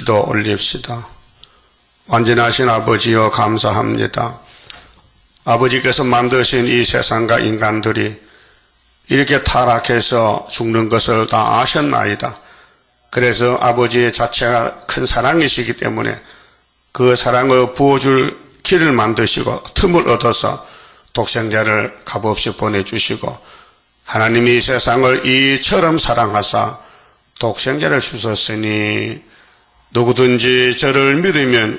기도 올립시다. 완전하신 아버지여 감사합니다. 아버지께서 만드신 이 세상과 인간들이 이렇게 타락해서 죽는 것을 다 아셨나이다. 그래서 아버지의 자체가 큰 사랑이시기 때문에 그 사랑을 부어줄 길을 만드시고 틈을 얻어서 독생자를 값없이 보내주시고 하나님이 세상을 이처럼 사랑하사 독생자를 주셨으니 누구든지 저를 믿으면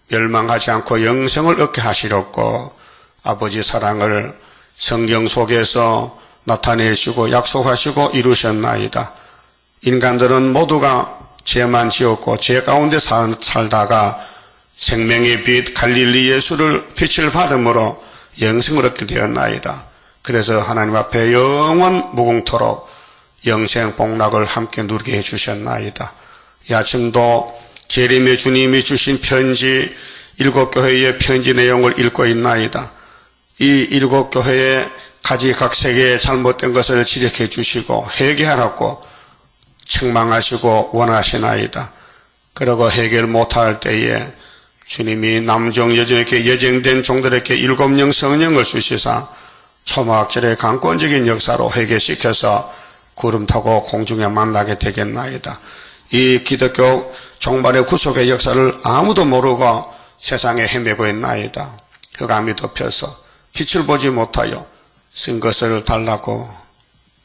멸망하지 않고 영생을 얻게 하시렵고 아버지 사랑을 성경 속에서 나타내시고 약속하시고 이루셨나이다. 인간들은 모두가 죄만 지었고 죄 가운데 살다가 생명의 빛 갈릴리 예수를 빛을 받음으로 영생을 얻게 되었나이다. 그래서 하나님 앞에 영원 무궁토록 영생 복락을 함께 누리게 해주셨나이다. 이 아침도 재림의 주님이 주신 편지 7교회의 편지 내용을 읽고 있나이다. 이 7교회의 가지각색의 잘못된 것을 지적해 주시고 회개하라고 책망하시고 원하시나이다. 그러고 해결 못할 때에 주님이 남종 여종에게 예정된 종들에게 7명 성령을 주시사 초막절의 강권적인 역사로 회개시켜서 구름 타고 공중에 만나게 되겠나이다. 이 기독교 종말의 구속의 역사를 아무도 모르고 세상에 헤매고 있나이다. 흑암이 덮여서 빛을 보지 못하여 쓴 것을 달라고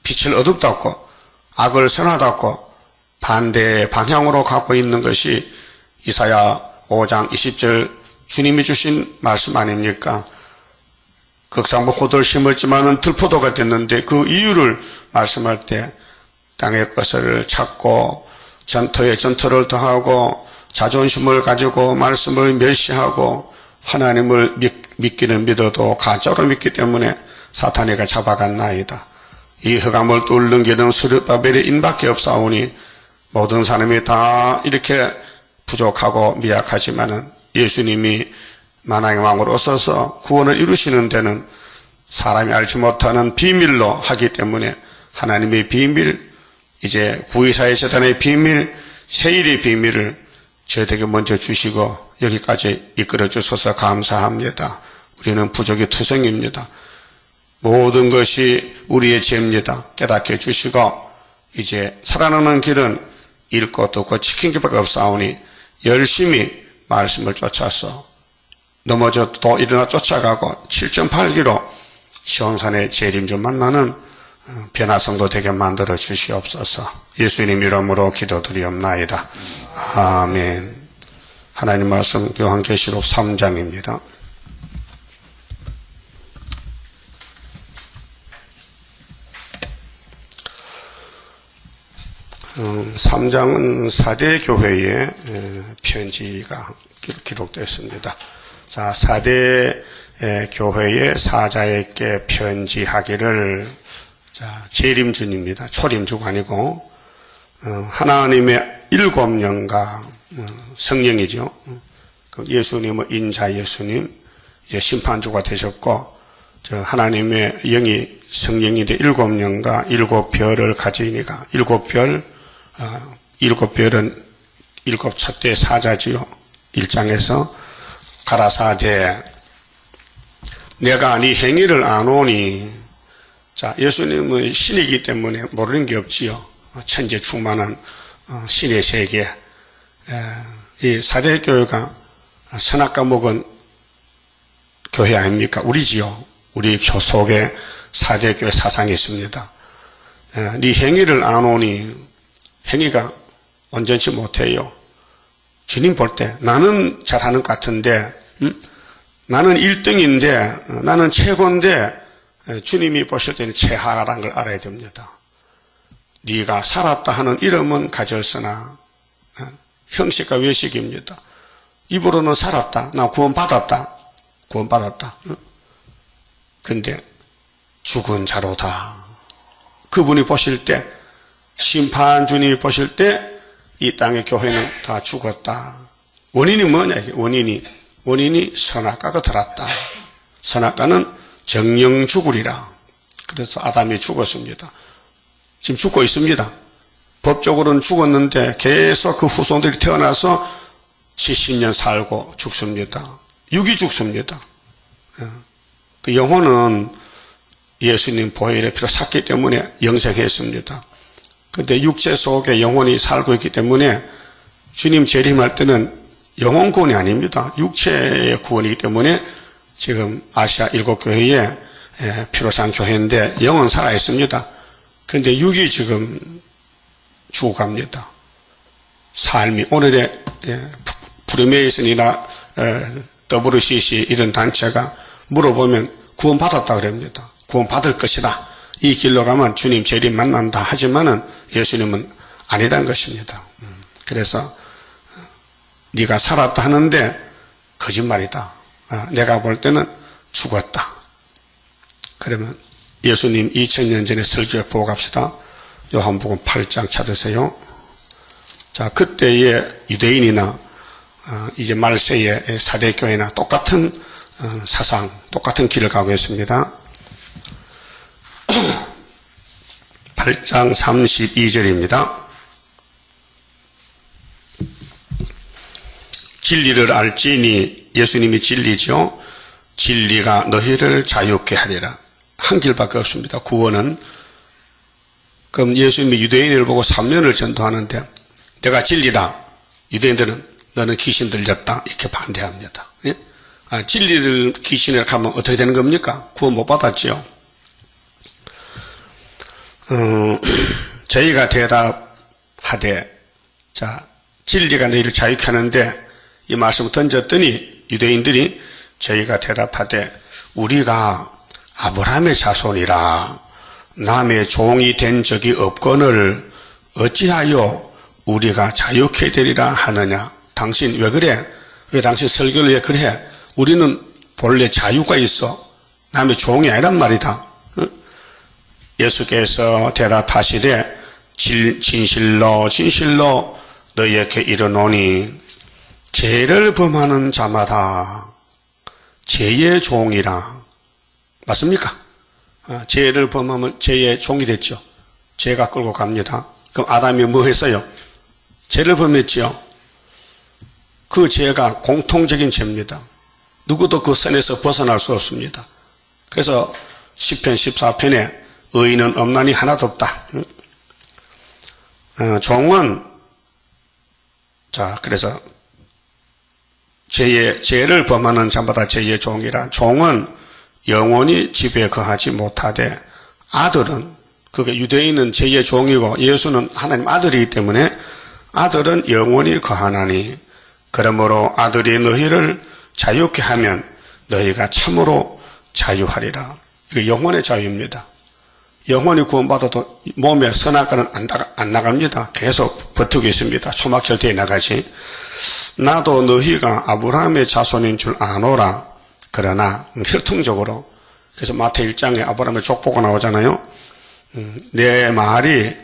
빛을 어둡다고 악을 선하다고 반대의 방향으로 가고 있는 것이 이사야 5장 20절 주님이 주신 말씀 아닙니까? 극상무 호도를 심었지만은 들포도가 됐는데 그 이유를 말씀할 때 땅의 것을 찾고 전투에 전투를 더하고 자존심을 가지고 말씀을 멸시하고 하나님을 믿기는 믿어도 가짜로 믿기 때문에 사탄이가 잡아갔나이다. 이 흑암을 뚫는 길은 스룹바벨의 인밖에 없사오니 모든 사람이 다 이렇게 부족하고 미약하지만은 예수님이 만왕의 왕으로 오셔서 구원을 이루시는 데는 사람이 알지 못하는 비밀로 하기 때문에 하나님의 비밀, 이제 구의사의 재단의 비밀, 세일의 비밀을 저희에게 먼저 주시고 여기까지 이끌어 주셔서 감사합니다. 우리는 부족이 투성입니다. 모든 것이 우리의 죄입니다. 깨닫게 해주시고 이제 살아나는 길은 읽고 듣고 지킨 것밖에 없사오니 열심히 말씀을 쫓아서 넘어져도 또 일어나 쫓아가고 7.8기로 시온산의 재림주 만나는 변화성도 되게 만들어 주시옵소서. 예수님 이름으로 기도드리옵나이다. 아멘. 하나님 말씀 요한계시록 3장입니다. 3장은 사대 교회의 편지가 기록됐습니다. 자, 사대 교회의 사자에게 편지하기를, 자, 재림주입니다. 초림주가 아니고 하나님의 7영과 성령이죠. 그 예수님은 인자 예수님, 이제 심판주가 되셨고, 저 하나님의 영이 성령인데 7영과 7별을 가지니까 7별, 7별은 7찻대 사자지요. 1장에서 가라사대 내가 네 행위를 아노니. 자, 예수님은 신이기 때문에 모르는 게 없지요. 천재 충만한 신의 세계. 이 사대교회가 선악과 먹은 교회 아닙니까? 우리지요. 우리 속에 사대교회 사상이 있습니다. 네 행위를 아노니. 행위가 온전치 못해요. 주님 볼 때 나는 잘하는 것 같은데, 나는 1등인데, 나는 최고인데, 주님이 보실 때는 최하라는 걸 알아야 됩니다. 네가 살았다 하는 이름은 가졌으나 형식과 외식입니다. 입으로는 살았다. 나 구원받았다. 구원받았다. 근데 죽은 자로다. 그분이 보실 때, 심판 주님이 보실 때 이 땅의 교회는 다 죽었다. 원인이 뭐냐? 원인이 선악과가 들었다. 선악과는 정령 죽으리라. 그래서 아담이 죽었습니다. 지금 죽고 있습니다. 법적으로는 죽었는데 계속 그 후손들이 태어나서 70년 살고 죽습니다. 육이 죽습니다. 그 영혼은 예수님 보혈의 피로 샀기 때문에 영생했습니다. 그런데 육체 속에 영혼이 살고 있기 때문에 주님 재림할 때는 영혼 구원이 아닙니다. 육체의 구원이기 때문에 지금 아시아 7교회에 피로 산 교회인데 영은 살아있습니다. 그런데 육이 지금 죽어갑니다. 삶이 오늘의 프리메이슨이나 WCC 이런 단체가 물어보면 구원받았다 그럽니다. 구원받을 것이다. 이 길로 가면 주님 재림 만난다 하지만은 예수님은 아니라는 것입니다. 그래서 네가 살았다 하는데 거짓말이다. 내가 볼 때는 죽었다. 그러면 예수님 2000년 전에 설교를 보고 갑시다. 요한복음 8장 찾으세요. 자, 그때의 유대인이나 이제 말세의 사대교회나 똑같은 사상, 똑같은 길을 가고 있습니다. 8장 32절입니다. 진리를 알지니, 예수님이 진리죠. 진리가 너희를 자유케 하리라. 한 길밖에 없습니다. 구원은. 그럼 예수님이 유대인을 보고 3년을 전도하는데 내가 진리다. 유대인들은 너는 귀신 들렸다. 이렇게 반대합니다. 예? 진리를 귀신을 가면 어떻게 되는 겁니까? 구원 못 받았지요. 저희가 대답하되, 자, 진리가 너희를 자유케 하는데 이 말씀을 던졌더니 유대인들이 저희가 대답하되 우리가 아브라함의 자손이라 남의 종이 된 적이 없거늘 어찌하여 우리가 자유케 되리라 하느냐. 당신 왜 그래? 왜 당신 설교를 왜 그래? 우리는 본래 자유가 있어. 남의 종이 아니란 말이다. 예수께서 대답하시되 진실로 진실로 너희에게 이르노니 죄를 범하는 자마다 죄의 종이라. 맞습니까? 죄를 범하면 죄의 종이 됐죠. 죄가 끌고 갑니다. 그럼 아담이 뭐 했어요? 죄를 범했지요. 그 죄가 공통적인 죄입니다. 누구도 그 선에서 벗어날 수 없습니다. 그래서 시편 14편에 의인은 없나니 하나도 없다. 종은, 자, 그래서 죄를 범하는 자마다 죄의 종이라. 종은 영원히 집에 거하지 못하되 아들은, 그게 유대인은 죄의 종이고 예수는 하나님 아들이기 때문에 아들은 영원히 거하나니 그러므로 아들이 너희를 자유케 하면 너희가 참으로 자유하리라. 이게 영혼의 자유입니다. 영혼이 구원받아도 몸에 선악과는 안 나갑니다. 계속 버티고 있습니다. 초막절대에 나가지. 나도 너희가 아브라함의 자손인 줄 아노라. 그러나 혈통적으로, 그래서 마태 1장에 아브라함의 족보가 나오잖아요. 내 말이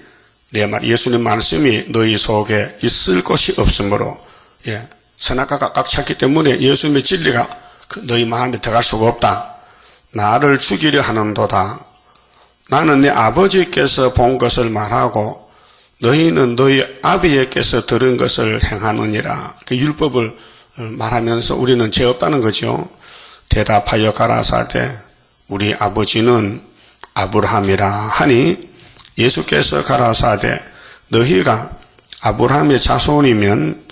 예수님 말씀이 너희 속에 있을 것이 없으므로, 선악과가 꽉 찼기 때문에 예수님의 진리가 너희 마음에 들어갈 수가 없다. 나를 죽이려 하는도다. 나는 내 아버지께서 본 것을 말하고 너희는 너희 아비에게서 들은 것을 행하느니라. 그 율법을 말하면서 우리는 죄 없다는 거죠. 대답하여 가라사대 우리 아버지는 아브라함이라 하니 예수께서 가라사대 너희가 아브라함의 자손이면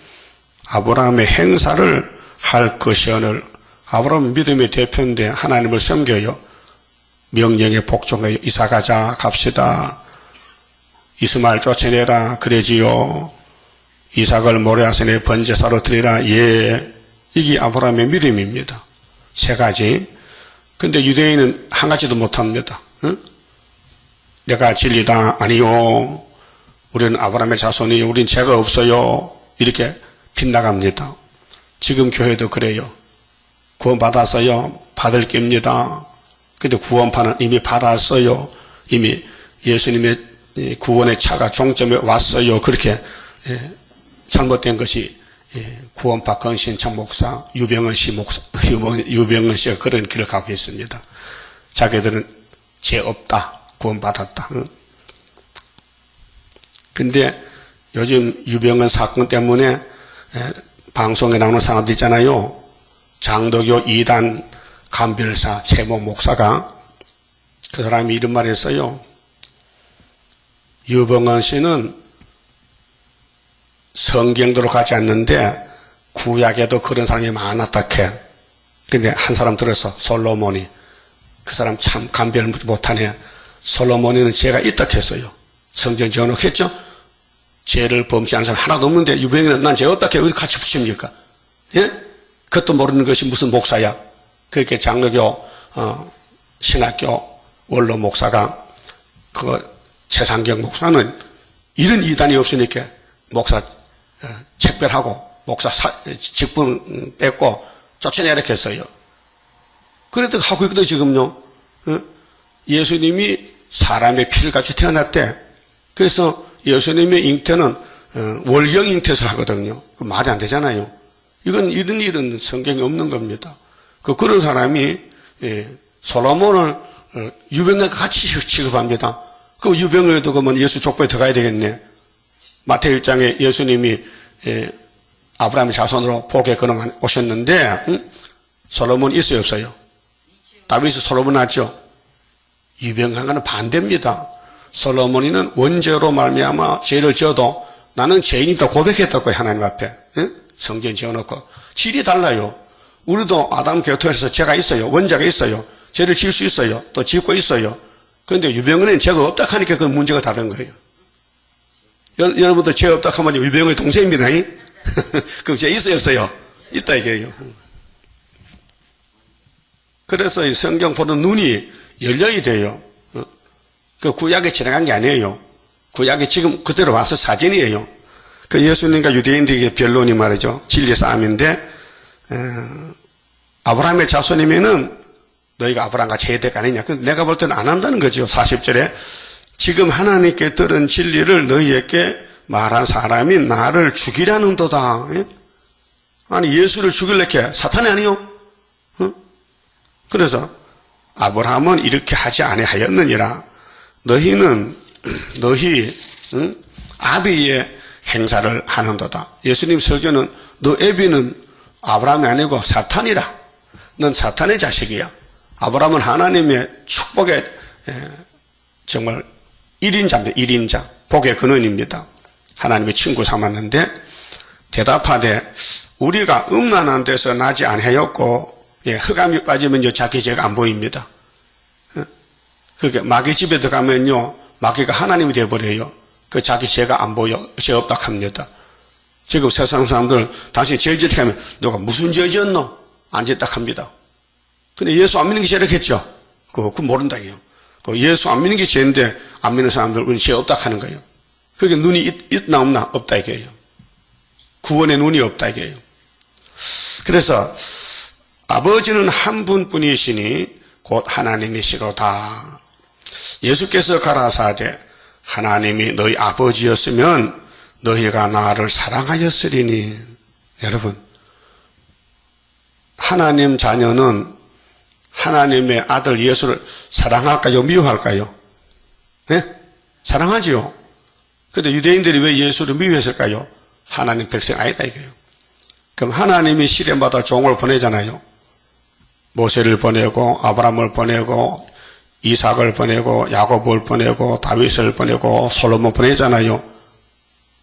아브라함의 행사를 할 것이오늘. 아브라함은 믿음의 대표인데 하나님을 섬겨요. 명령에 복종하여 이사가자 갑시다. 이스마엘 쫓아내라 그러지요. 이삭을 모레아산에 번제사로 드리라. 예, 이게 아브라함의 믿음입니다. 세 가지. 근데 유대인은 한 가지도 못합니다. 응? 내가 진리다. 아니요. 우리는 아브라함의 자손이요. 우린 죄가 없어요. 이렇게 빗나갑니다. 지금 교회도 그래요. 구원 받았어요. 받을 겁니다. 근데 구원판은 이미 받았어요. 이미 예수님의 구원의 차가 종점에 왔어요. 그렇게 잘못된 것이 구원파 건신창 목사, 유병헌 씨가 그런 길을 가고 있습니다. 자기들은 죄 없다. 구원받았다. 근데 요즘 유병헌 사건 때문에 방송에 나오는 사람들 있잖아요. 장덕교 2단 감별사 최모 목사가 그 사람이 이런 말을 했어요. 유병헌 씨는 성경대로 가지 않는데 구약에도 그런 사람이 많았다 캐. 근데 한 사람 들어서 솔로몬이 그 사람 참 감별 못하네. 솔로몬이는 죄가 있다 했어요. 성경 지어놓겠죠? 죄를 범치한 사람 하나도 없는데 유병헌은 난 죄 없다 해. 어디 같이 붙입니까? 예? 그것도 모르는 것이 무슨 목사야. 그렇게 장로교 신학교 원로 목사가 최상경 목사는 이런 이단이 없으니까 목사 책별하고 목사 직분 뺏고 쫓아내라 했어요. 그래도 하고 있거든 지금요. 예수님이 사람의 피를 가지고 태어났대. 그래서 예수님의 잉태는 월경 잉태설 하거든요. 그 말이 안 되잖아요. 이건 이런 일은 성경에 없는 겁니다. 그런 사람이 솔로몬을 유병헌과 같이 취급합니다. 그 유병헌에도 그러면 예수 족보에 들어가야 되겠네. 마태복음 1장에 예수님이 아브라함의 자손으로 복에 걸어 오셨는데 솔로몬 있어요 없어요? 다윗이 솔로몬 낳았죠. 유병헌과는 반대입니다. 솔로몬이는 원죄로 말미암아 죄를 지어도 나는 죄인이다 고백했다고요. 하나님 앞에. 성경 지어놓고. 질이 달라요. 우리도 아담 계통에서 죄가 있어요. 원죄가 있어요. 죄를 지을 수 있어요. 또 짓고 있어요. 그런데 유병헌은 죄가 없다 하니까 그 문제가 다른 거예요. 여러분도 죄 없다 하면 유병헌의 동생입니다. 그럼 죄 있어요 없어요? 있다 이게요. 그래서 이 성경 보는 눈이 열려야 돼요. 그 구약에 지나간 게 아니에요. 구약이 지금 그대로 와서 사진이에요. 그 예수님과 유대인들에게 변론이 말이죠. 진리 싸움인데 아브라함의 자손이면은 너희가 아브라함과 제대가 아니냐. 내가 볼 때는 안 한다는 거죠. 40절에 지금 하나님께 들은 진리를 너희에게 말한 사람이 나를 죽이라는도다. 아니 예수를 죽일래게 사탄이 아니요. 그래서 아브라함은 이렇게 하지 아니하였느니라. 너희 아비의 행사를 하는도다. 예수님 설교는 너 애비는 아브라함이 아니고 사탄이라. 넌 사탄의 자식이야. 아브라함은 하나님의 축복의 정말 1인자입니다. 1인자. 복의 근원입니다. 하나님의 친구 삼았는데 대답하되 우리가 음란한 데서 나지 아니하였고 흑암이 빠지면 자기 죄가 안 보입니다. 그게 마귀 집에 들어가면요 마귀가 하나님이 되어버려요. 그 자기 죄가 안 보여. 죄 없다 합니다. 지금 세상 사람들 당신이 죄 짓게 하면 누가 무슨 죄 지었노? 안 짓다 합니다. 근데 예수 안 믿는 게 죄라겠죠? 그거 모른다 이요. 예수 안 믿는 게 죄인데 안 믿는 사람들 우리 죄 없다 하는 거예요. 그게 눈이 있나 없나? 없다 이게요. 구원의 눈이 없다 이게요. 그래서 아버지는 한 분뿐이시니 곧 하나님이시로다. 예수께서 가라사대 하나님이 너희 아버지였으면 너희가 나를 사랑하였으리니. 여러분 하나님 자녀는 하나님의 아들 예수를 사랑할까요? 미워할까요? 네? 사랑하지요. 그런데 유대인들이 왜 예수를 미워했을까요? 하나님 백성 아니다 이거예요. 그럼 하나님이 시련받아 종을 보내잖아요. 모세를 보내고 아브라함을 보내고 이삭을 보내고 야곱을 보내고 다윗을 보내고 솔로몬 보내잖아요.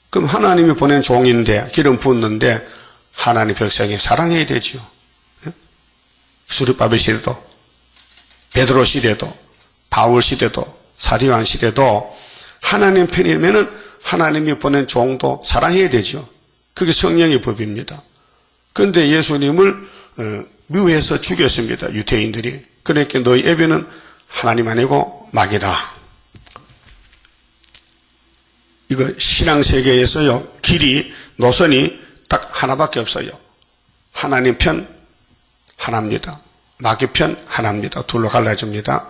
그럼 하나님이 보낸 종인데 기름 붓는데 하나님 백성이 사랑해야 되지요. 수르바벨 시대도 베드로 시대도 바울 시대도 사도요한 시대도 하나님 편이면은 하나님이 보낸 종도 사랑해야 되죠. 그게 성령의 법입니다. 그런데 예수님을 미워해서 죽였습니다. 유대인들이. 그러니까 너희 애비는 하나님 아니고 마귀다. 이거 신앙세계에서요 길이 노선이 딱 하나밖에 없어요. 하나님 편 하나입니다. 마귀 편 하나입니다. 둘로 갈라집니다.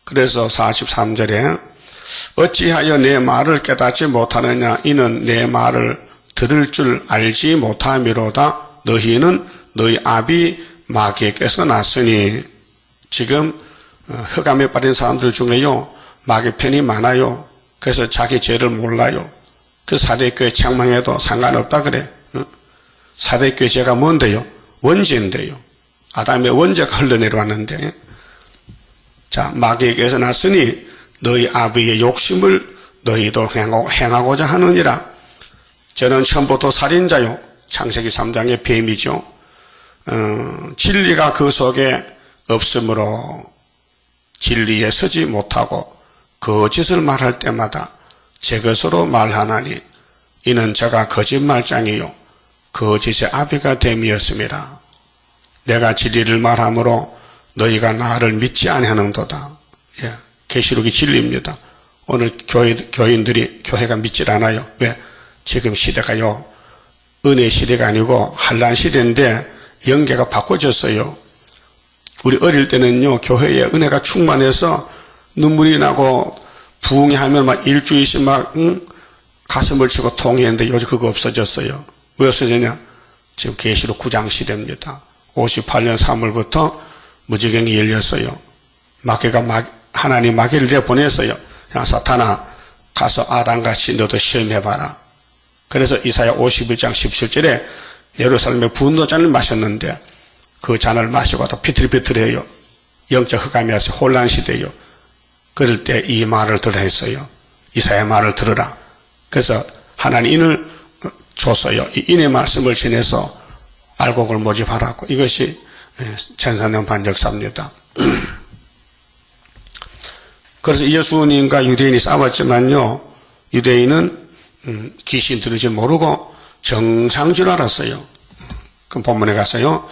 그래서 43절에 어찌하여 내 말을 깨닫지 못하느냐. 이는 내 말을 들을 줄 알지 못함이로다. 너희는 너희 아비 마귀에게서 났으니. 지금 흑암에 빠진 사람들 중에요 마귀 편이 많아요. 그래서 자기 죄를 몰라요. 그 사대교회 책망해도 상관없다 그래. 사대교회 죄가 뭔데요? 원죄인데요. 아담의 원죄가 흘러내려왔는데, 자, 마귀에게서 났으니 너희 아비의 욕심을 너희도 행하고자 하느니라. 저는 처음부터 살인자요. 창세기 3장의 뱀이죠. 진리가 그 속에 없으므로 진리에 서지 못하고 거짓을 말할 때마다 제 것으로 말하나니 이는 저가 거짓말장이요 거짓의 아비가 됨이었습니다. 내가 진리를 말하므로 너희가 나를 믿지 아니하는도다. 예, 계시록이 진리입니다. 오늘 교인들이 교회가 믿질 않아요. 왜? 지금 시대가요 은혜 시대가 아니고 환난 시대인데 영계가 바꿔졌어요. 우리 어릴 때는요 교회에 은혜가 충만해서 눈물이 나고 부흥하면 막 일주일씩 막 가슴을 치고 통했는데 요즘 그거 없어졌어요. 왜 없어졌냐? 지금 계시록 9장 시대입니다. 58년 3월부터 무지경이 열렸어요. 마귀가 하나님 마귀를 내보냈어요. 야 사탄아 가서 아담같이 너도 시험해봐라. 그래서 이사야 51장 17절에 예루살렘에 분노잔을 마셨는데 그 잔을 마시고 또 비틀비틀해요. 영적 흑암이 와서 혼란시대요. 그럴 때 이 말을 들으라 했어요. 이사야 말을 들으라. 그래서 하나님 인을 줬어요. 이 인의 말씀을 지내서 알곡을 모집하라고. 이것이 1400년 반역사입니다. 그래서 예수님과 유대인이 싸웠지만요. 유대인은 귀신 들은 줄 모르고 정상인 줄 알았어요. 그 본문에 가서요.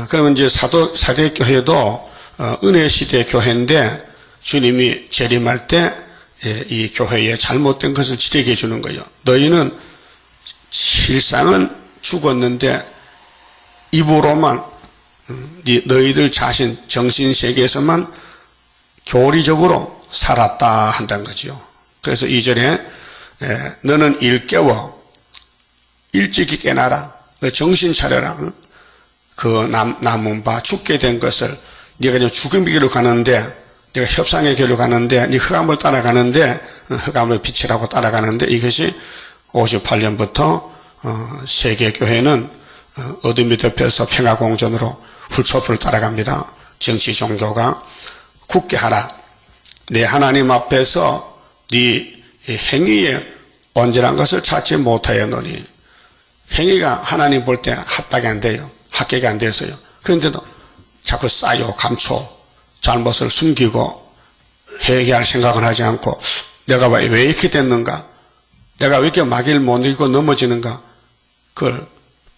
그러면 이제 사대교회도 은혜 시대 교회인데 주님이 재림할 때 이 교회에 잘못된 것을 지적해 주는 거예요. 너희는 실상은 죽었는데 입으로만 너희들 자신 정신세계에서만 교리적으로 살았다 한다는 거죠. 그래서 2절에 너는 일깨워 일찍이 깨나라. 너 정신 차려라. 그 남은 바 죽게 된 것을 네가 이제 죽음의 길로 가는데 네가 협상의 길로 가는데 네 흑암을 따라가는데 흑암을 빛이라고 따라가는데 이것이 58년부터 세계교회는 어둠이 덮여서 평화공존으로 훌초풀을 따라갑니다. 정치 종교가 굳게 하라. 내 하나님 앞에서 네 행위에 온전한 것을 찾지 못하였노니 행위가 하나님 볼 때 합당이 안 돼요. 합격이 안 됐어요. 그런데도 자꾸 쌓여 감춰 잘못을 숨기고 회개할 생각을 하지 않고 내가 왜 이렇게 됐는가? 내가 왜 이렇게 마귀를 못 이기고 넘어지는가? 그걸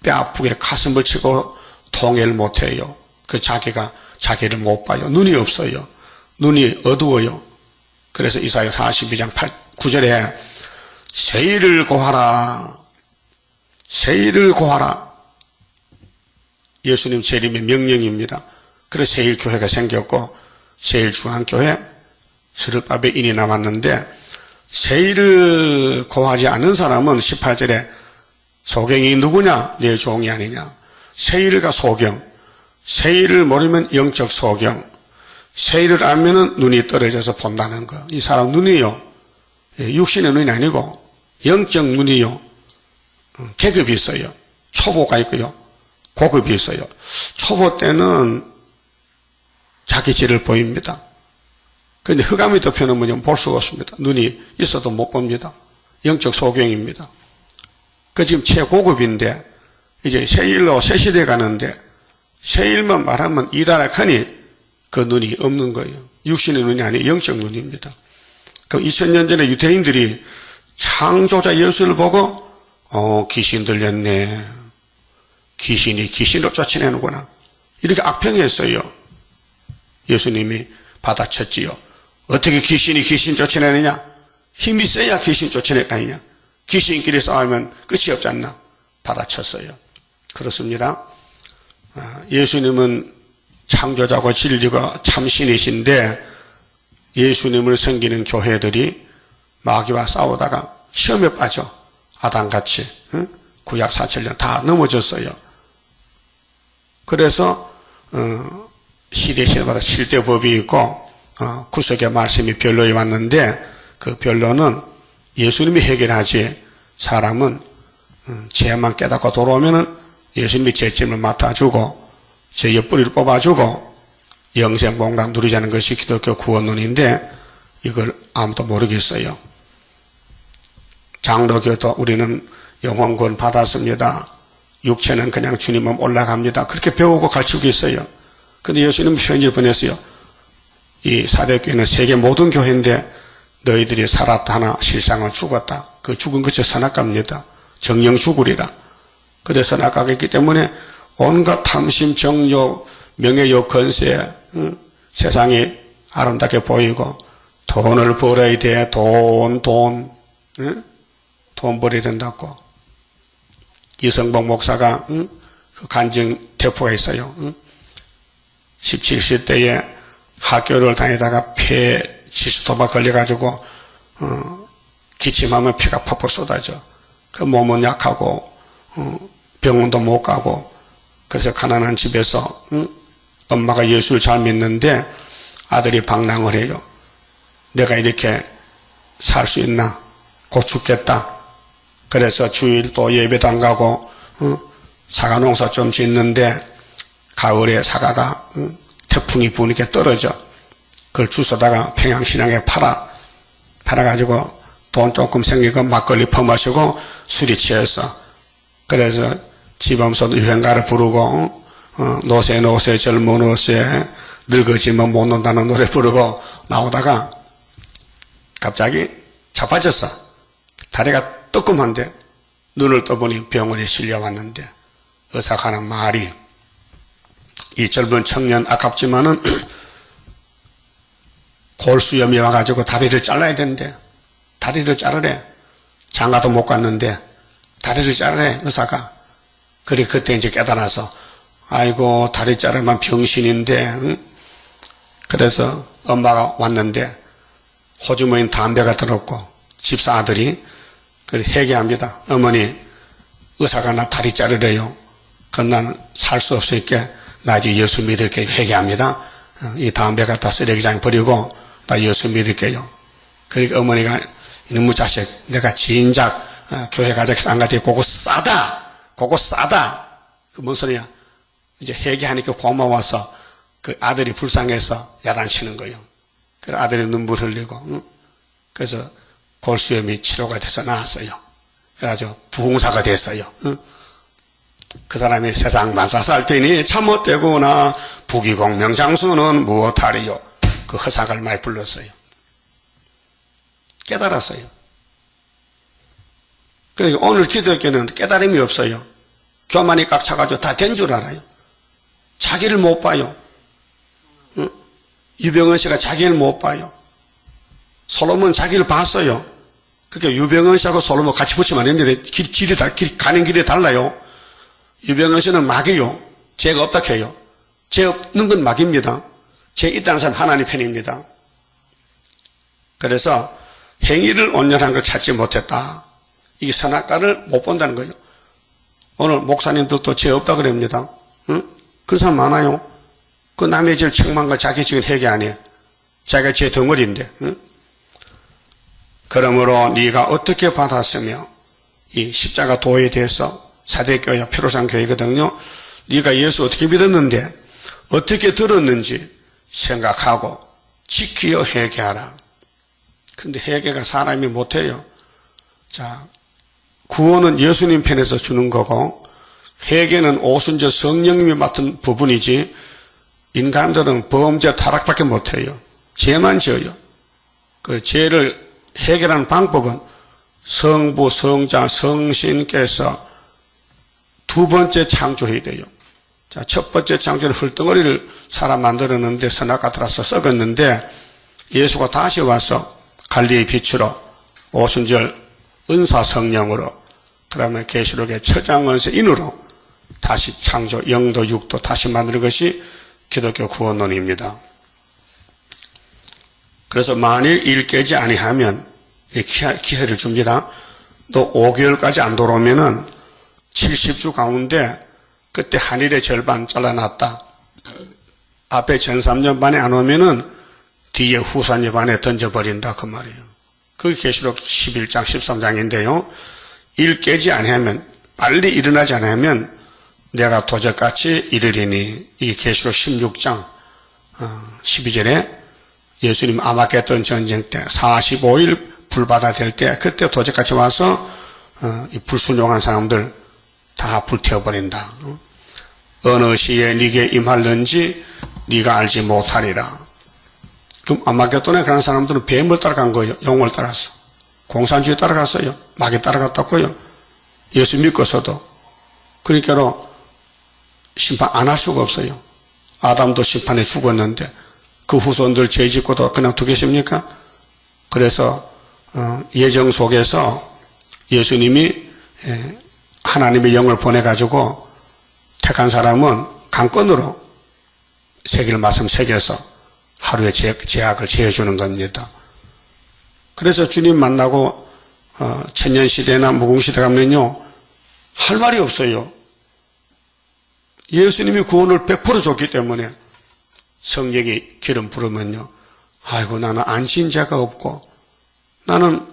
뼈아프게 가슴을 치고 통해를 못해요. 그 자기가 자기를 못 봐요. 눈이 없어요. 눈이 어두워요. 그래서 이사야 42장 9절에 세일을 고하라. 세일을 고하라. 예수님 재림의 명령입니다. 그래서 세일교회가 생겼고 세일중앙교회 스룹바벨 인이 남았는데 세일을 고하지 않는 사람은 18절에 소경이 누구냐? 내 종이 아니냐. 세일과 소경. 세일을 모르면 영적 소경. 세일을 알면은 눈이 떨어져서 본다는 거. 이 사람 눈이요. 육신의 눈이 아니고 영적 눈이요. 계급이 있어요. 초보가 있고요. 고급이 있어요. 초보 때는 자기 죄를 보입니다. 그런데 흑암이 덮여놓으면 볼 수가 없습니다. 눈이 있어도 못 봅니다. 영적 소경입니다. 그 지금 최고급인데 이제 세일로 새 시대 가는데 세일만 말하면 이다락하니 그 눈이 없는 거예요. 육신의 눈이 아니고 영적 눈입니다. 그 2000년 전에 유대인들이 창조자 예수를 보고 귀신 들렸네. 귀신이 귀신을 쫓아내는구나. 이렇게 악평했어요. 예수님이 받아쳤지요. 어떻게 귀신이 귀신 쫓아내느냐? 힘이 세야 귀신 쫓아낼 거 아니냐? 귀신끼리 싸우면 끝이 없지 않나? 받아쳤어요. 그렇습니다. 예수님은 창조자고 진리가 참신이신데 예수님을 섬기는 교회들이 마귀와 싸우다가 시험에 빠져 아담같이 구약 4,000년 다 넘어졌어요. 그래서 시대마다 실대법이 있고 구속의 말씀이 별로에 왔는데 그 변론은 예수님이 해결하지 사람은 죄만 깨닫고 돌아오면은 예수님이 죄짐을 맡아주고 죄 옆구리를 뽑아주고 영생복락 누리자는 것이 기독교 구원론인데 이걸 아무도 모르겠어요. 장로교도 우리는 영혼구원 받았습니다. 육체는 그냥 주님 몸 올라갑니다. 그렇게 배우고 가르치고 있어요. 근데 예수님은 편지를 보냈어요. 이 사대교회는 세계 모든 교회인데 너희들이 살았다 하나 실상은 죽었다. 그 죽은 것이 선악과입니다. 정령 죽으리라. 그래서 선악과이기 때문에 온갖 탐심, 정욕, 명예욕, 건세, 세상이 아름답게 보이고 돈을 벌어야 돼. 돈 벌어야 된다고. 이성복 목사가 그 간증 대포가 있어요. 17세 때에 학교를 다니다가 폐 지수도박 걸려가지고 기침하면 피가 퍽퍽 쏟아져. 그 몸은 약하고 병원도 못 가고 그래서 가난한 집에서 엄마가 예수를 잘 믿는데 아들이 방랑을 해요. 내가 이렇게 살 수 있나? 곧 죽겠다. 그래서 주일도 예배도 안 가고 사과 농사 좀 짓는데 가을에 사과가 태풍이 부니까 떨어져. 그걸 주워다가 평양신앙에 팔아가지고 돈 조금 생기고 막걸리 퍼마시고 술이 취해서 그래서 지범소 유행가를 부르고 노세 젊은 노세 늙어지면 못 논다는 노래 부르고 나오다가 갑자기 자빠졌어. 다리가 뜨끔한데 눈을 떠보니 병원에 실려왔는데 의사가 하는 말이 이 젊은 청년 아깝지만은 골수염이 와가지고 다리를 잘라야 되는데 다리를 자르래. 장가도 못 갔는데 다리를 자르래 의사가. 그래 그때 이제 깨달아서 아이고 다리 자르면 병신인데 그래서 엄마가 왔는데 호주머니 담배가 들었고 집사 아들이 그래 회개합니다. 어머니 의사가 나 다리 자르래요. 그건 나는 살 수 없으니까 나 이제 예수 믿을게요. 회개합니다. 이 담배 갖다 쓰레기장에 버리고 나 예수 믿을게요. 그러니까 어머니가 이놈의 자식 내가 진작 교회 가자 해서 안 가더니 그거 싸다. 그 뭔 소리야. 이제 회개하니까 고마워서 그 아들이 불쌍해서 야단치는 거예요. 그래서 아들이 눈물 흘리고 그래서 골수염이 치료가 돼서 나았어요. 그래가지고 부흥사가 됐어요. 그 사람이 세상 만사살피니 참 못되구나. 부귀공 명장수는 무엇하리요. 그 허사갈 말 불렀어요. 깨달았어요. 그러니까 오늘 기독교는 깨달음이 없어요. 교만이 꽉 차가지고 다 된 줄 알아요. 자기를 못 봐요. 유병헌 씨가 자기를 못 봐요. 솔로몬 자기를 봤어요. 그러니까 유병헌 씨하고 솔로몬 같이 붙이면 안 됩니다. 가는 길이 달라요. 유병헌 씨는 막이요. 죄가 없다 해요. 죄 없는 건 막입니다. 죄 있다는 사람 하나님 편입니다. 그래서 행위를 온전한 걸 찾지 못했다. 이게 선악과를 못 본다는 거예요. 오늘 목사님들도 죄 없다 그럽니다. 그런 사람 많아요. 그 남의 죄를 책망한 거 자기 지금 회개 안 해. 자기가 죄 덩어리인데. 그러므로 네가 어떻게 받았으며 이 십자가 도에 대해서 사대교회 피로상 교회거든요. 네가 예수 어떻게 믿었는데 어떻게 들었는지 생각하고 지키어 회개하라. 근데 회개가 사람이 못해요. 자, 구원은 예수님 편에서 주는 거고 회개는 오순절 성령님이 맡은 부분이지 인간들은 범죄 타락밖에 못해요. 죄만 지어요. 그 죄를 해결하는 방법은 성부, 성자, 성신께서 두 번째 창조해야 돼요. 자, 첫 번째 창조는 흙덩어리를 사람 만들었는데 선악과 들어서 썩었는데 예수가 다시 와서 갈릴리 빛으로 오순절 은사 성령으로 그 다음에 계시록의 처장원세 인으로 다시 창조 영도 육도 다시 만드는 것이 기독교 구원론입니다. 그래서 만일 일 깨지 아니하면 기회를 줍니다. 또 5개월까지 안 돌아오면은 70주 가운데 그때 한일의 절반 잘라놨다. 앞에 전 3년 반에 안 오면은 뒤에 후산년 반에 던져버린다 그 말이에요. 그게 계시록 11장 13장인데요. 일 깨지 아니하면, 빨리 일어나지 아니하면 내가 도적같이 이르리니, 이게 계시록 16장 12절에 예수님 아마겟돈 전쟁 때 45일 불바다 될 때, 그때 도적같이 와서 이 불순종한 사람들 다 불태워버린다. 어느 시에 네게 임할는지 네가 알지 못하리라. 그럼 아마겟돈에 그런 사람들은 뱀을 따라간 거예요. 용을 따라서. 공산주의 따라갔어요. 마귀 따라갔다고요. 예수 믿고서도. 그러니까 심판 안 할 수가 없어요. 아담도 심판에 죽었는데 그 후손들 죄 짓고도 그냥 두겠습니까? 그래서 예정 속에서 예수님이 하나님의 영을 보내가지고 택한 사람은 강권으로 새길 말씀 새겨서 하루에 제약을 제해주는 겁니다. 그래서 주님 만나고 천년시대나 무궁시대 가면요 할 말이 없어요. 예수님이 구원을 100% 줬기 때문에 성령이 기름 부르면요, 아이고 나는 안신자가 없고 나는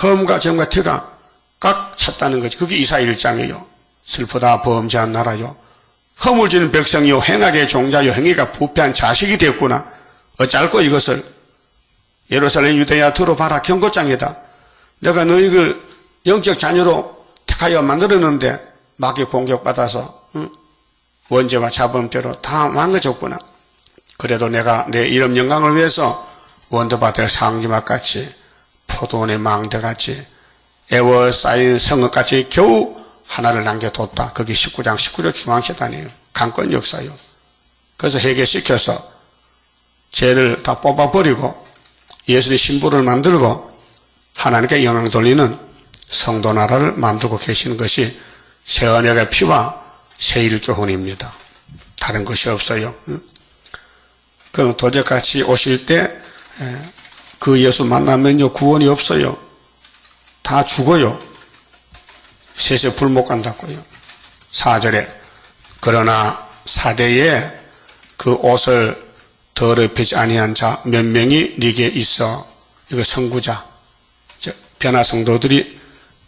험과 정과 태가 꽉 찼다는 거지. 그게 이사야 1장이에요. 슬프다 범죄한 나라요, 허물 지는 백성이요, 행악의 종자요, 행위가 부패한 자식이 되었구나. 어쩔꼬 이것을. 예루살렘 유대야 들어봐라. 경고장이다. 내가 너희를 영적 자녀로 택하여 만들었는데 마귀 공격받아서 원죄와 자범죄로 다 망가졌구나. 그래도 내가 내 이름 영광을 위해서 원더밭의 상지막같이 포도원의 망대같이 애워싸인 성읍같이 겨우 하나를 남겨뒀다. 그게 19장 19절 중앙시단이에요. 강권 역사요. 그래서 해결시켜서 죄를 다 뽑아버리고 예수의 신부를 만들고 하나님께 영광 돌리는 성도 나라를 만들고 계시는 것이 새 언약의 피와 새 일교훈입니다. 다른 것이 없어요. 그 도적같이 오실 때 그 예수 만나면요 구원이 없어요. 다 죽어요. 셋에 불 못 간다고요. 4절에 그러나 사대에 그 옷을 더럽히지 아니한 자 몇 명이 네게 있어. 이거 선구자, 변화 성도들이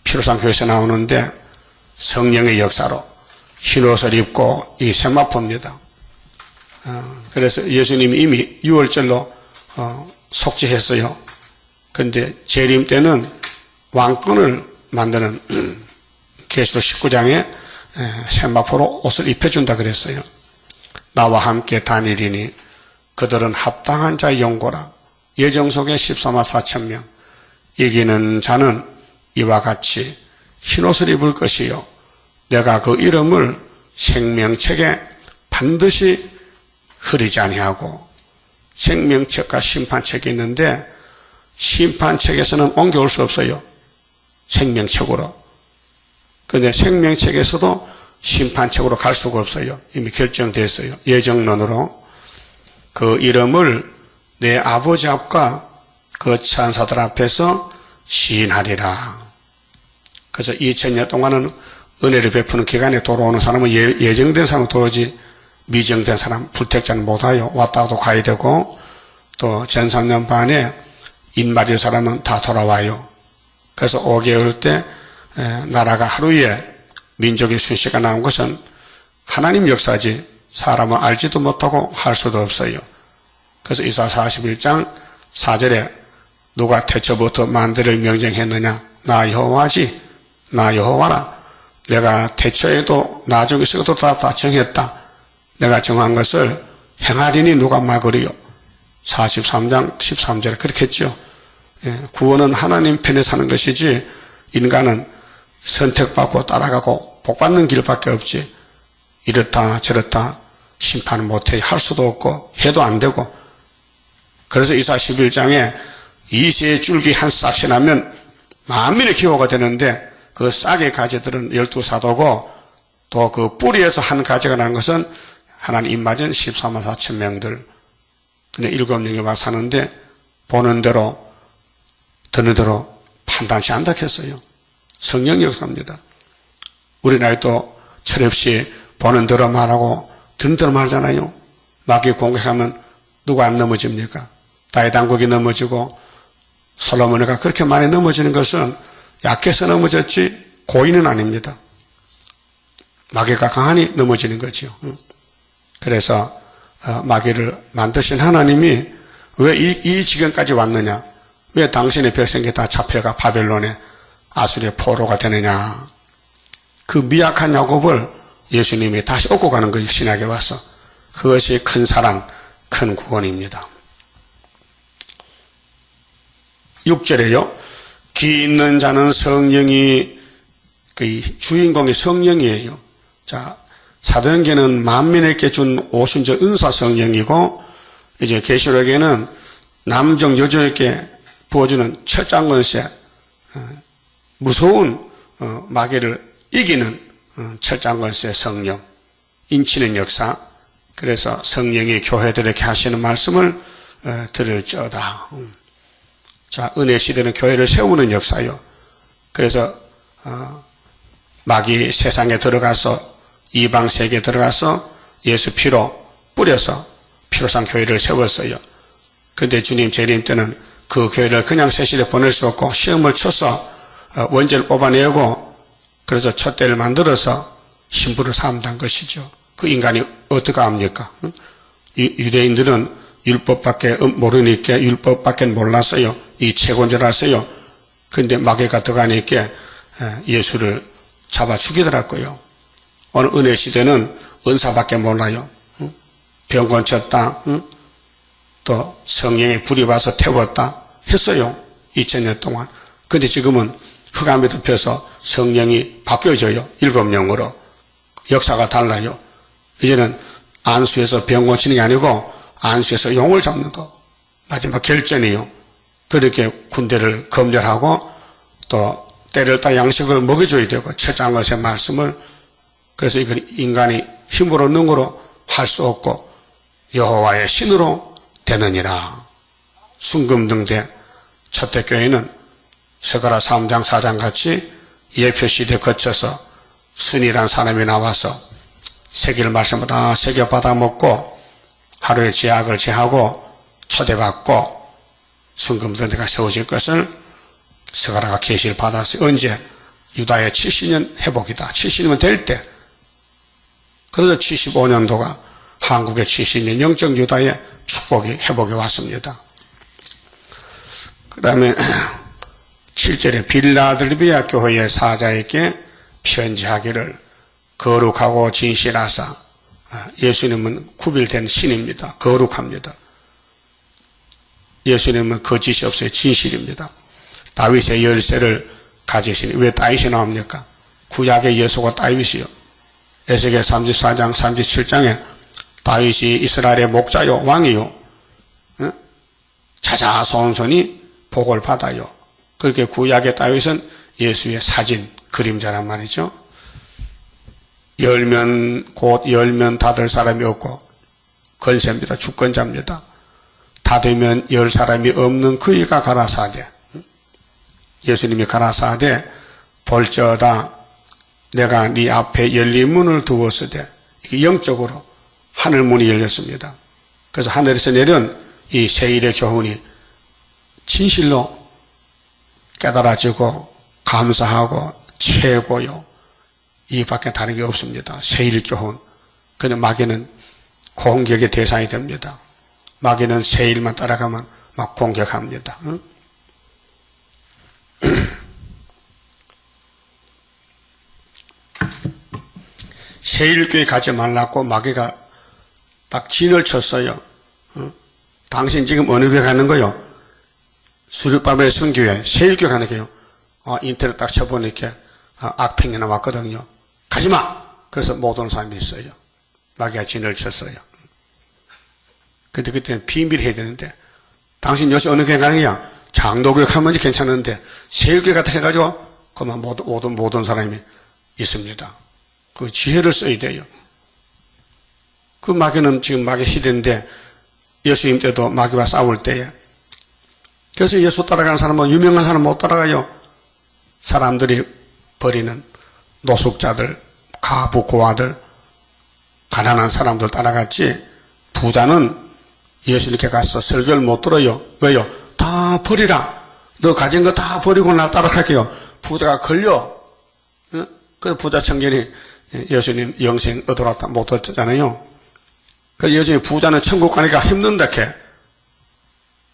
피로상 교회에서 나오는데 성령의 역사로 흰옷을 입고 이 세마포입니다. 그래서 예수님이 이미 6월절로 속죄했어요. 그런데 재림 때는 왕권을 만드는 계시록 19장에 세마포로 옷을 입혀준다 그랬어요. 나와 함께 다니리니 그들은 합당한 자의 영고라. 예정 속에 14만 4천 명. 이기는 자는 이와 같이 흰옷을 입을 것이요 내가 그 이름을 생명책에 반드시 흐리지 아니하고. 생명책과 심판책이 있는데 심판책에서는 옮겨올 수 없어요. 생명책으로. 그런데 생명책에서도 심판책으로 갈 수가 없어요. 이미 결정됐어요. 예정론으로. 그 이름을 내 아버지 앞과 그 천사들 앞에서 시인하리라. 그래서 2000년 동안은 은혜를 베푸는 기간에 돌아오는 사람은 예정된 사람은 돌아오지 미정된 사람, 불택자는 못 와요. 왔다가도 가야 되고 또 전 3년 반에 인마릴 사람은 다 돌아와요. 그래서 5개월 때 나라가 하루에 민족의 순시가 나온 것은 하나님 역사지 사람은 알지도 못하고 할 수도 없어요. 그래서 이사 41장 4절에 누가 태초부터 만대를 명령했느냐? 나 여호와지. 나 여호와라. 내가 태초에도 나중에서도 다 정했다. 내가 정한 것을 행하리니 누가 막으리요. 43장 13절에 그렇게 했죠. 구원은 하나님 편에 사는 것이지 인간은 선택받고 따라가고 복받는 길밖에 없지 이렇다 저렇다 심판을 못해 할 수도 없고 해도 안 되고. 그래서 이사 11장에 이새의 줄기 한 싹이 나면 만민의 기호가 되는데 그 싹의 가지들은 12사도고 또 그 뿌리에서 한 가지가 나는 것은 하나님 입맞은 14만 4천 명들. 근데 7명이 와 사는데 보는 대로 듣는 대로 판단치 않다 했어요. 성령 역사입니다. 우리나라도 철없이 보는 대로 말하고 듣는 대로 말하잖아요. 마귀 공격하면 누가 안 넘어집니까? 다윗 왕국이 넘어지고 솔로몬이가 그렇게 많이 넘어지는 것은 약해서 넘어졌지 고의는 아닙니다. 마귀가 강하니 넘어지는 거죠. 그래서 마귀를 만드신 하나님이 왜 이 지경까지 왔느냐, 왜 당신의 백성이 다 잡혀가 바벨론의 아수리의 포로가 되느냐, 그 미약한 야곱을 예수님이 다시 얻고 가는 거예요. 신약에 와서. 그것이 큰 사랑, 큰 구원입니다. 6절에요. 귀 있는 자는 성령이, 그 주인공이 성령이에요. 자, 사도행전은 만민에게 준 오순절 은사 성령이고, 이제 계시록에는 남정 여정에게 부어주는 철장권세, 무서운 마귀를 이기는 철장권세 성령, 인치는 역사. 그래서 성령이 교회들에게 하시는 말씀을 들을지어다. 자, 은혜 시대는 교회를 세우는 역사요. 그래서 마귀 세상에 들어가서, 이방 세계에 들어가서 예수 피로 뿌려서 피로상 교회를 세웠어요. 근데 주님 재림 때는 그 교회를 그냥 세실에 보낼 수 없고 시험을 쳐서 원죄를 뽑아내고, 그래서 촛대를 만들어서 신부를 삼단 것이죠. 그 인간이 어떻게 합니까? 유대인들은 율법밖에 모르니까 율법밖에 몰랐어요. 이 최고인 줄 알았어요. 그런데 마귀가 들어가니까 예수를 잡아 죽이더라고요. 오늘 은혜 시대는 은사밖에 몰라요. 병 고쳤다, 또 성령의 불이 와서 태웠다 했어요. 2000년 동안. 근데 지금은 흑암에 덮여서 성령이 바뀌어져요. 7명으로. 역사가 달라요. 이제는 안수에서 병 고치는 게 아니고 안수에서 용을 잡는 거. 마지막 결전이요. 그렇게 군대를 검열하고 또 때를 따라 양식을 먹여줘야 되고 철장것의 말씀을. 그래서 이건 인간이 힘으로 능으로 할 수 없고 여호와의 신으로 되느니라. 순금등대 첫대교회는 스가랴 3장 4장 같이 예표시대 거쳐서 순이란 사람이 나와서 새길 말씀을 다 새겨 받아먹고 하루의 제약을 제하고 초대받고 순금등대가 세워질 것을 스가랴가 계시를 받았어요. 언제? 유다의 70년 회복이다. 70년 될 때. 그래서 75년도가 한국의 70년 영적 유다의 축복이 회복이 왔습니다. 그 다음에 7절에 빌라델비아 교회의 사자에게 편지하기를 거룩하고 진실하사. 예수님은 구별된 신입니다. 거룩합니다. 예수님은 거짓이 없어요. 진실입니다. 다윗의 열쇠를 가지시니, 왜 다윗이 나옵니까? 구약의 예수가 다윗이요. 에스겔 34장 37장에 다윗이 이스라엘의 목자요 왕이요, 자자손손이 복을 받아요. 그렇게 구약의 다윗은 예수의 사진, 그림자란 말이죠. 곧 열면 닫을 사람이 없고 건세입니다. 주권자입니다. 닫으면 열 사람이 없는 그이가 가라사대. 예수님이 가라사대 볼지어다 내가 네 앞에 열린 문을 두었으되, 이게 영적으로 하늘 문이 열렸습니다. 그래서 하늘에서 내려온 이 세일의 교훈이 진실로 깨달아지고 감사하고 최고요. 이밖에 다른 게 없습니다. 세일 교훈. 근데 마귀는 공격의 대상이 됩니다. 마귀는 세일만 따라가면 막 공격합니다. 세일교회 가지 말라고 마귀가 딱 진을 쳤어요. 당신 지금 어느 교회 가는 거요? 수르바벨 성교회, 세일교회 가는 거요. 인터넷 딱 쳐보니까 악평이 나왔거든요. 가지마! 그래서 못 온 사람이 있어요. 마귀가 진을 쳤어요. 근데 그때는 비밀히 해야 되는데, 당신 요새 어느 교회 가는 거야? 장로교회 가면 괜찮은데 세일교회 같아 해가지고 그만 못 온 사람이 있습니다. 그 지혜를 써야 돼요. 그 마귀는 지금 마귀 시대인데, 예수님 때도 마귀와 싸울 때에. 그래서 예수 따라가는 사람은 유명한 사람 못 따라가요. 사람들이 버리는 노숙자들, 가부 고아들, 가난한 사람들 따라갔지, 부자는 예수님께 가서 설교를 못 들어요. 왜요? 다 버리라. 너 가진 거 다 버리고 나 따라갈게요. 부자가 걸려. 그 부자 청년이 예수님 영생 얻어놨다 못 얻었잖아요. 그 예수님 부자는 천국 가니까 힘든다 캐.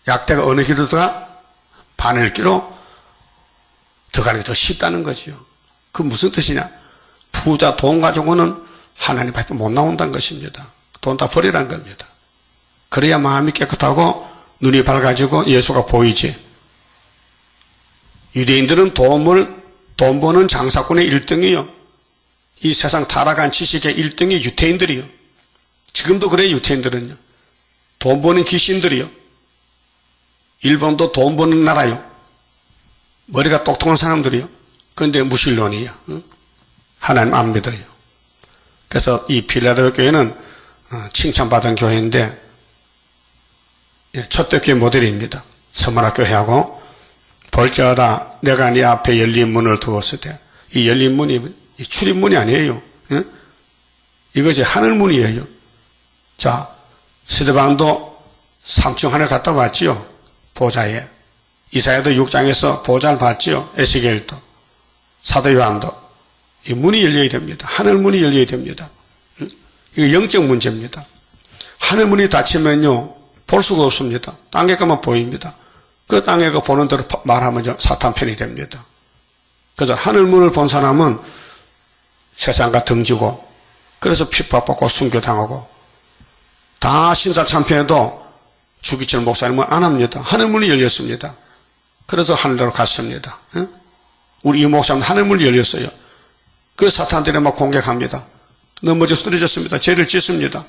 약대가 어느 길로 들어가? 바늘길로 들어가는 게 더 쉽다는 거지요. 그 무슨 뜻이냐? 부자 돈 가지고는 하나님 앞에 못 나온다는 것입니다. 돈 다 버리라는 겁니다. 그래야 마음이 깨끗하고 눈이 밝아지고 예수가 보이지. 유대인들은 돈 버는 장사꾼의 1등이요. 이 세상 타락한 지식의 1등이 유태인들이요. 지금도 그래요. 유태인들은요. 돈 버는 귀신들이요. 일본도 돈 버는 나라요. 머리가 똑똑한 사람들이요. 그런데 무신론이에요. 하나님 안 믿어요. 그래서 이 필라델피아 교회는 칭찬받은 교회인데 첫대 교회 모델입니다. 서문학교회하고 벌저하다 내가 네 앞에 열린 문을 두었을 때 이 열린 문이 출입문이 아니에요. 이것이 하늘문이에요. 자, 스데반도 3층 하늘 갔다 왔지요. 보좌에. 이사야도 6장에서 보좌를 봤지요. 에스겔도. 사도 요한도. 이 문이 열려야 됩니다. 하늘문이 열려야 됩니다. 이거 영적 문제입니다. 하늘문이 닫히면요. 볼 수가 없습니다. 땅에 가면 보입니다. 그 땅에 그 보는 대로 말하면 사탄 편이 됩니다. 그래서 하늘문을 본 사람은 세상과 등지고 그래서 핍박받고 순교당하고 다 신사참패해도 주기철 목사님은 안 합니다. 하늘문이 열렸습니다. 그래서 하늘로 갔습니다. 우리 이 목사님 하늘문이 열렸어요. 그 사탄들이 막 공격합니다. 넘어져 쓰러졌습니다. 죄를 짓습니다.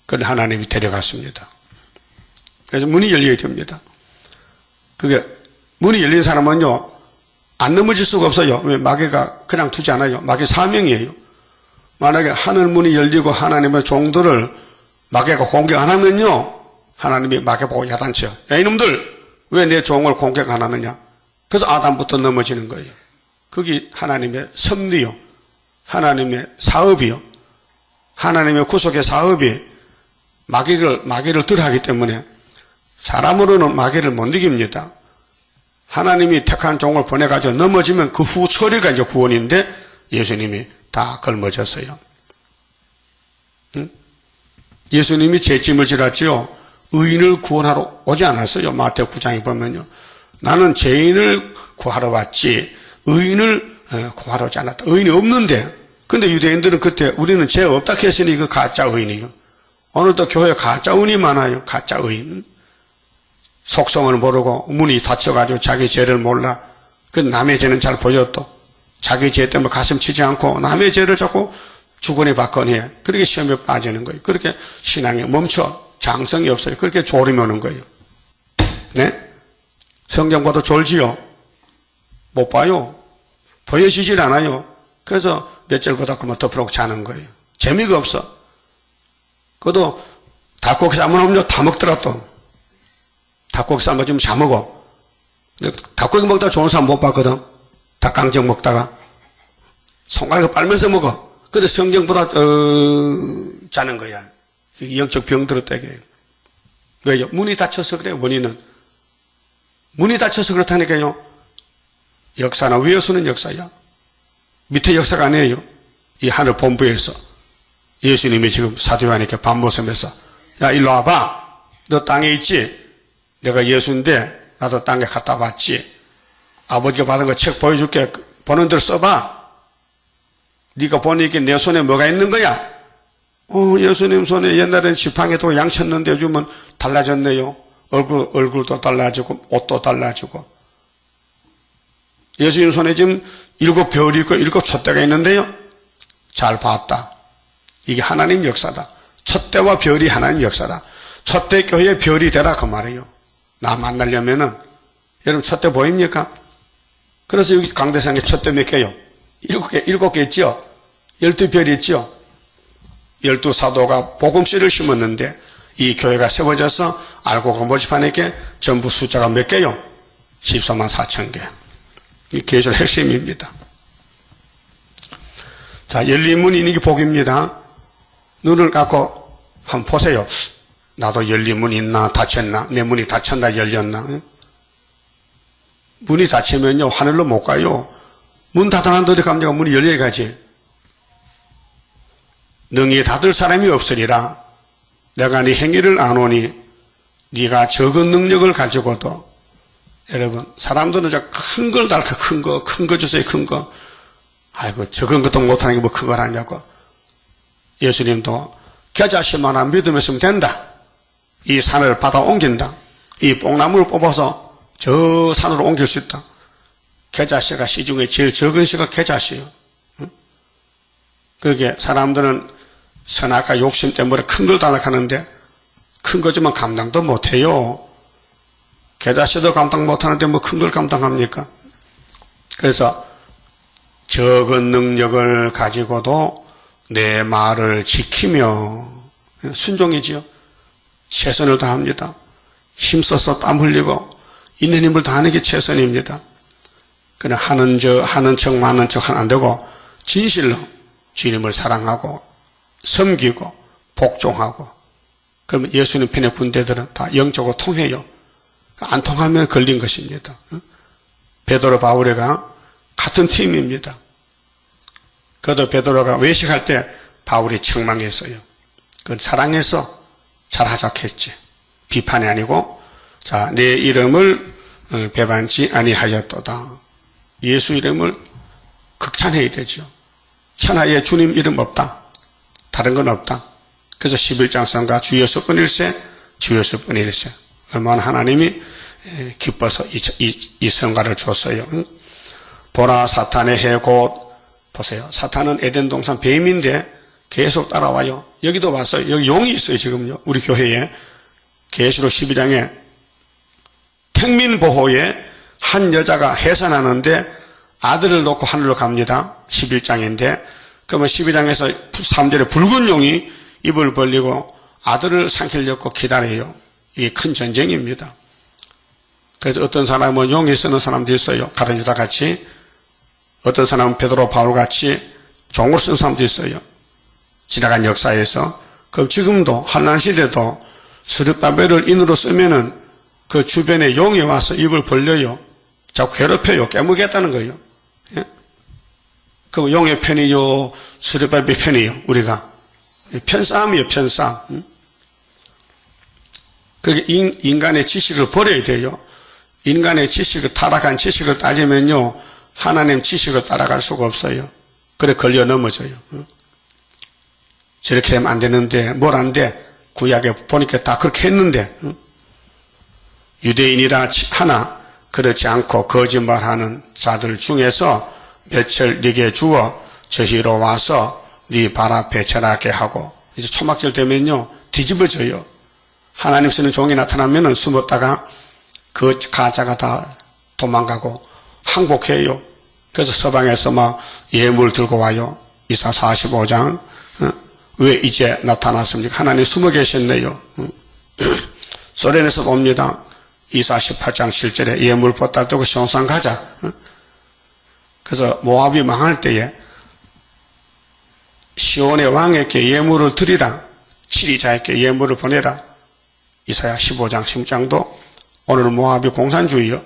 그런데 하나님이 데려갔습니다. 그래서 문이 열려야 됩니다. 그게 문이 열린 사람은요 안 넘어질 수가 없어요. 왜? 마귀가 그냥 두지 않아요. 마귀 사명이에요. 만약에 하늘문이 열리고 하나님의 종들을 마귀가 공격 안 하면요 하나님이 마귀 보고 야단쳐요. 야 이놈들 왜 내 종을 공격 안 하느냐. 그래서 아담부터 넘어지는 거예요. 그게 하나님의 섭리요. 하나님의 사업이요. 하나님의 구속의 사업이 마귀를 덜하기 때문에 사람으로는 마귀를 못 이깁니다. 하나님이 택한 종을 보내가지고 넘어지면 그 후 처리가 이제 구원인데 예수님이 다 걸머졌어요. 예수님이 제 짐을 지랐지요. 의인을 구원하러 오지 않았어요. 마태복음 9장에 보면요. 나는 죄인을 구하러 왔지 의인을 구하러 오지 않았다. 의인이 없는데 근데 유대인들은 그때 우리는 죄 없다 했으니 그 가짜 의인이요. 오늘도 교회에 가짜 의인이 많아요. 가짜 의인. 속성을 모르고 문이 닫혀가지고 자기 죄를 몰라. 그 남의 죄는 잘 보여도 자기 죄 때문에 가슴 치지 않고 남의 죄를 자꾸 주거니 받거니 해. 그렇게 시험에 빠지는 거예요. 그렇게 신앙이 멈춰. 장성이 없어요. 그렇게 졸음이 오는 거예요. 네? 성경 봐도 졸지요? 못 봐요. 보여지질 않아요. 그래서 몇 절 보다 그만 덮으라고 자는 거예요. 재미가 없어. 그것도 닭고기 삶으면 다 먹더라 또. 닭고기 삶아주면 잘 먹어. 닭고기 먹다가 좋은 사람 못 봤거든. 닭강정 먹다가. 손가락을 빨면서 먹어. 근데 성경보다 자는 거야. 영적 병 들었다게. 왜요? 문이 닫혀서 그래요. 원인은. 문이 닫혀서 그렇다니까요. 역사나 위에서는 역사야. 밑에 역사가 아니에요. 이 하늘 본부에서 예수님이 지금 사도 요한에게 반모섬에서 야 일로 와봐. 너 땅에 있지? 내가 예수인데 나도 땅에 갔다 왔지. 아버지가 받은 거 책 보여줄게. 보는 대로 써봐. 네가 보니까 내 손에 뭐가 있는 거야? 예수님 손에 옛날엔 지팡이도 양쳤는데 요즘은 달라졌네요. 얼굴도 달라지고 옷도 달라지고. 예수님 손에 지금 7 별이 있고 7 촛대가 있는데요. 잘 봤다. 이게 하나님 역사다. 촛대와 별이 하나님 역사다. 촛대 교회의 별이 되라 그 말이에요. 나 만나려면은 여러분 촛대 보입니까? 그래서 여기 강대상에 촛대 몇 개요? 7개 있죠? 12별이 있죠? 12사도가 복음씨를 심었는데 이 교회가 세워져서 알곡을 모집하니까 전부 숫자가 몇 개요? 14만 4천 개. 이 계절 핵심입니다. 자, 열린 문이 있는 게 복입니다. 눈을 감고 한번 보세요. 나도 열린 문이 있나 닫혔나 내 문이 닫혔나 열렸나. 문이 닫히면요, 하늘로 못 가요. 문 닫아놨는데 어디 갑니까? 문이 열려야 가지. 능히 닫을 사람이 없으리라. 내가 네 행위를 아노니 네가 적은 능력을 가지고도. 여러분, 사람들은 큰 걸 달라. 큰 거 주세요, 큰 거. 아이고, 적은 것도 못하는 게 뭐 큰 걸 하냐고. 예수님도 겨자씨만한 믿음이 있으면 된다. 이 산을 받아 옮긴다. 이 뽕나무를 뽑아서 저 산으로 옮길 수 있다. 겨자씨가 씨 중에 제일 적은 씨가 겨자씨예요. 그게 사람들은 선악과 욕심 때문에 큰 걸 달라하는데 큰 거지만 감당도 못해요. 겨자씨도 감당 못하는데 뭐 큰 걸 감당합니까? 그래서 적은 능력을 가지고도 내 말을 지키며 순종이지요. 최선을 다합니다. 힘써서 땀 흘리고 있는 힘을 다하는 게 최선입니다. 그냥 하는 척 많은 척 하면 안 되고 진실로 주님을 사랑하고 섬기고 복종하고. 그러면 예수님 편의 군대들은 다 영적으로 통해요. 안 통하면 걸린 것입니다. 베드로 바울이가 같은 팀입니다. 그래도 베드로가 외식할 때 바울이 책망했어요. 그 사랑해서 잘하자고 했지. 비판이 아니고, 자, 내 이름을 배반치 아니하였도다. 예수 이름을 극찬해야 되죠. 천하에 주님 이름 없다. 다른 건 없다. 그래서 11장 성가 주 예수 뿐일세, 주 예수 뿐일세. 얼마나 하나님이 기뻐서 이 성가를 줬어요. 보라 사탄의 해 곧. 보세요. 사탄은 에덴 동산 뱀인데 계속 따라와요. 여기도 왔어요. 여기 용이 있어요, 지금요. 우리 교회에. 계시록 12장에 택민보호에 한 여자가 해산하는데 아들을 놓고 하늘로 갑니다. 11장인데. 그러면 12장에서 3절에 붉은 용이 입을 벌리고 아들을 삼키려고 기다려요. 이게 큰 전쟁입니다. 그래서 어떤 사람은 용이 쓰는 사람도 있어요. 가룟유다 같이. 어떤 사람은 베드로 바울 같이 종을 쓴 사람도 있어요. 지나간 역사에서. 그럼 지금도 한란 시대도 스룹바벨을 인으로 쓰면은 그 주변에 용이 와서 입을 벌려요. 자꾸 괴롭혀요. 깨무겠다는 거예요. 예? 그럼 용의 편이요, 스룹바벨 편이요, 우리가. 편싸움이에요, 편싸움. 그렇게 인간의 지식을 버려야 돼요. 인간의 지식을, 타락한 지식을 따지면요, 하나님 지식을 따라갈 수가 없어요. 그래 걸려 넘어져요. 저렇게 하면 안 되는데 뭘 안 돼? 구약에 보니까 다 그렇게 했는데. 유대인이라 하나 그렇지 않고 거짓말하는 자들 중에서 몇을 네게 주어 저희로 와서 네 발 앞에 절하게 하고. 이제 초막절 되면요 뒤집어져요. 하나님 쓰는 종이 나타나면은 숨었다가 그 가짜가 다 도망가고 항복해요. 그래서 서방에서 막 예물 들고 와요. 이사 45장. 왜 이제 나타났습니까? 하나님 숨어 계셨네요. 소련에서도 옵니다. 이사 18장 7절에 예물 보따리 들고 시온산 가자. 그래서 모압이 망할 때에 시온의 왕에게 예물을 드리라. 치리자에게 예물을 보내라. 이사야 15장 10장도 오늘 모압이 공산주의요.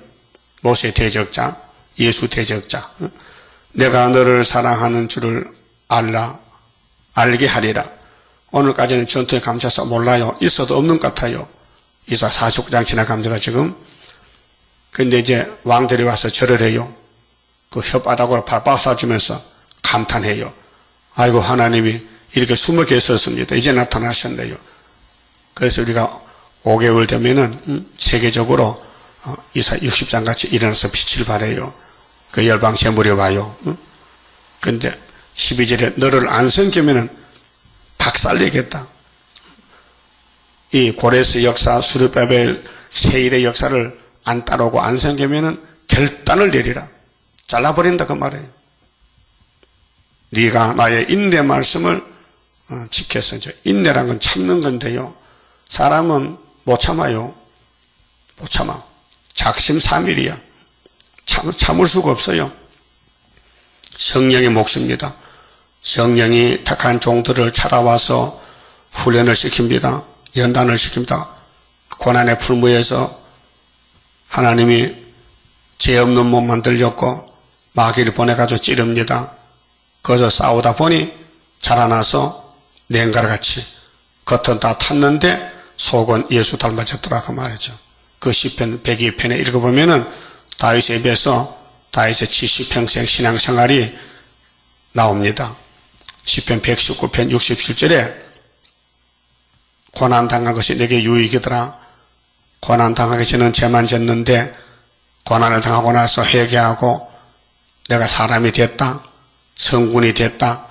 모세 대적자, 예수 대적자. 내가 너를 사랑하는 줄을 알게 하리라. 오늘까지는 전투에 감춰서 몰라요. 있어도 없는 것 같아요. 이사 49장 지나갑니다, 지금. 근데 이제 왕들이 와서 절을 해요. 그 혓바닥으로 발바닥 쏴주면서 감탄해요. 아이고, 하나님이 이렇게 숨어 계셨습니다. 이제 나타나셨네요. 그래서 우리가 5개월 되면은, 세계적으로 이사 60장 같이 일어나서 빛을 발해요. 그 열방 제물이 와요. 근데 12절에 너를 안 섬기면은 박살내겠다. 이 고레스 역사, 스룹바벨, 세일의 역사를 안 따르고 안 섬기면은 결단을 내리라. 잘라버린다 그 말이에요. 네가 나의 인내 말씀을 지켜서. 인내란 건 참는 건데요. 사람은 못 참아요. 못 참아. 작심삼일이야. 참을 수가 없어요. 성령의 몫입니다. 성령이 택한 종들을 찾아와서 훈련을 시킵니다. 연단을 시킵니다. 고난의 풀무에서 하나님이 죄 없는 몸 만들려고 마귀를 보내가지고 찌릅니다. 거기서 싸우다 보니 자라나서 냉가같이 겉은 다 탔는데 속은 예수 닮아졌더라 그 말이죠. 그 시편 102편에 읽어보면은 다윗에 비해서 다윗의 70평생 신앙생활이 나옵니다. 시편 119편 67절에 고난당한 것이 내게 유익이더라. 고난당하기 전에는 죄만 졌는데 고난을 당하고 나서 회개하고 내가 사람이 됐다. 성군이 됐다.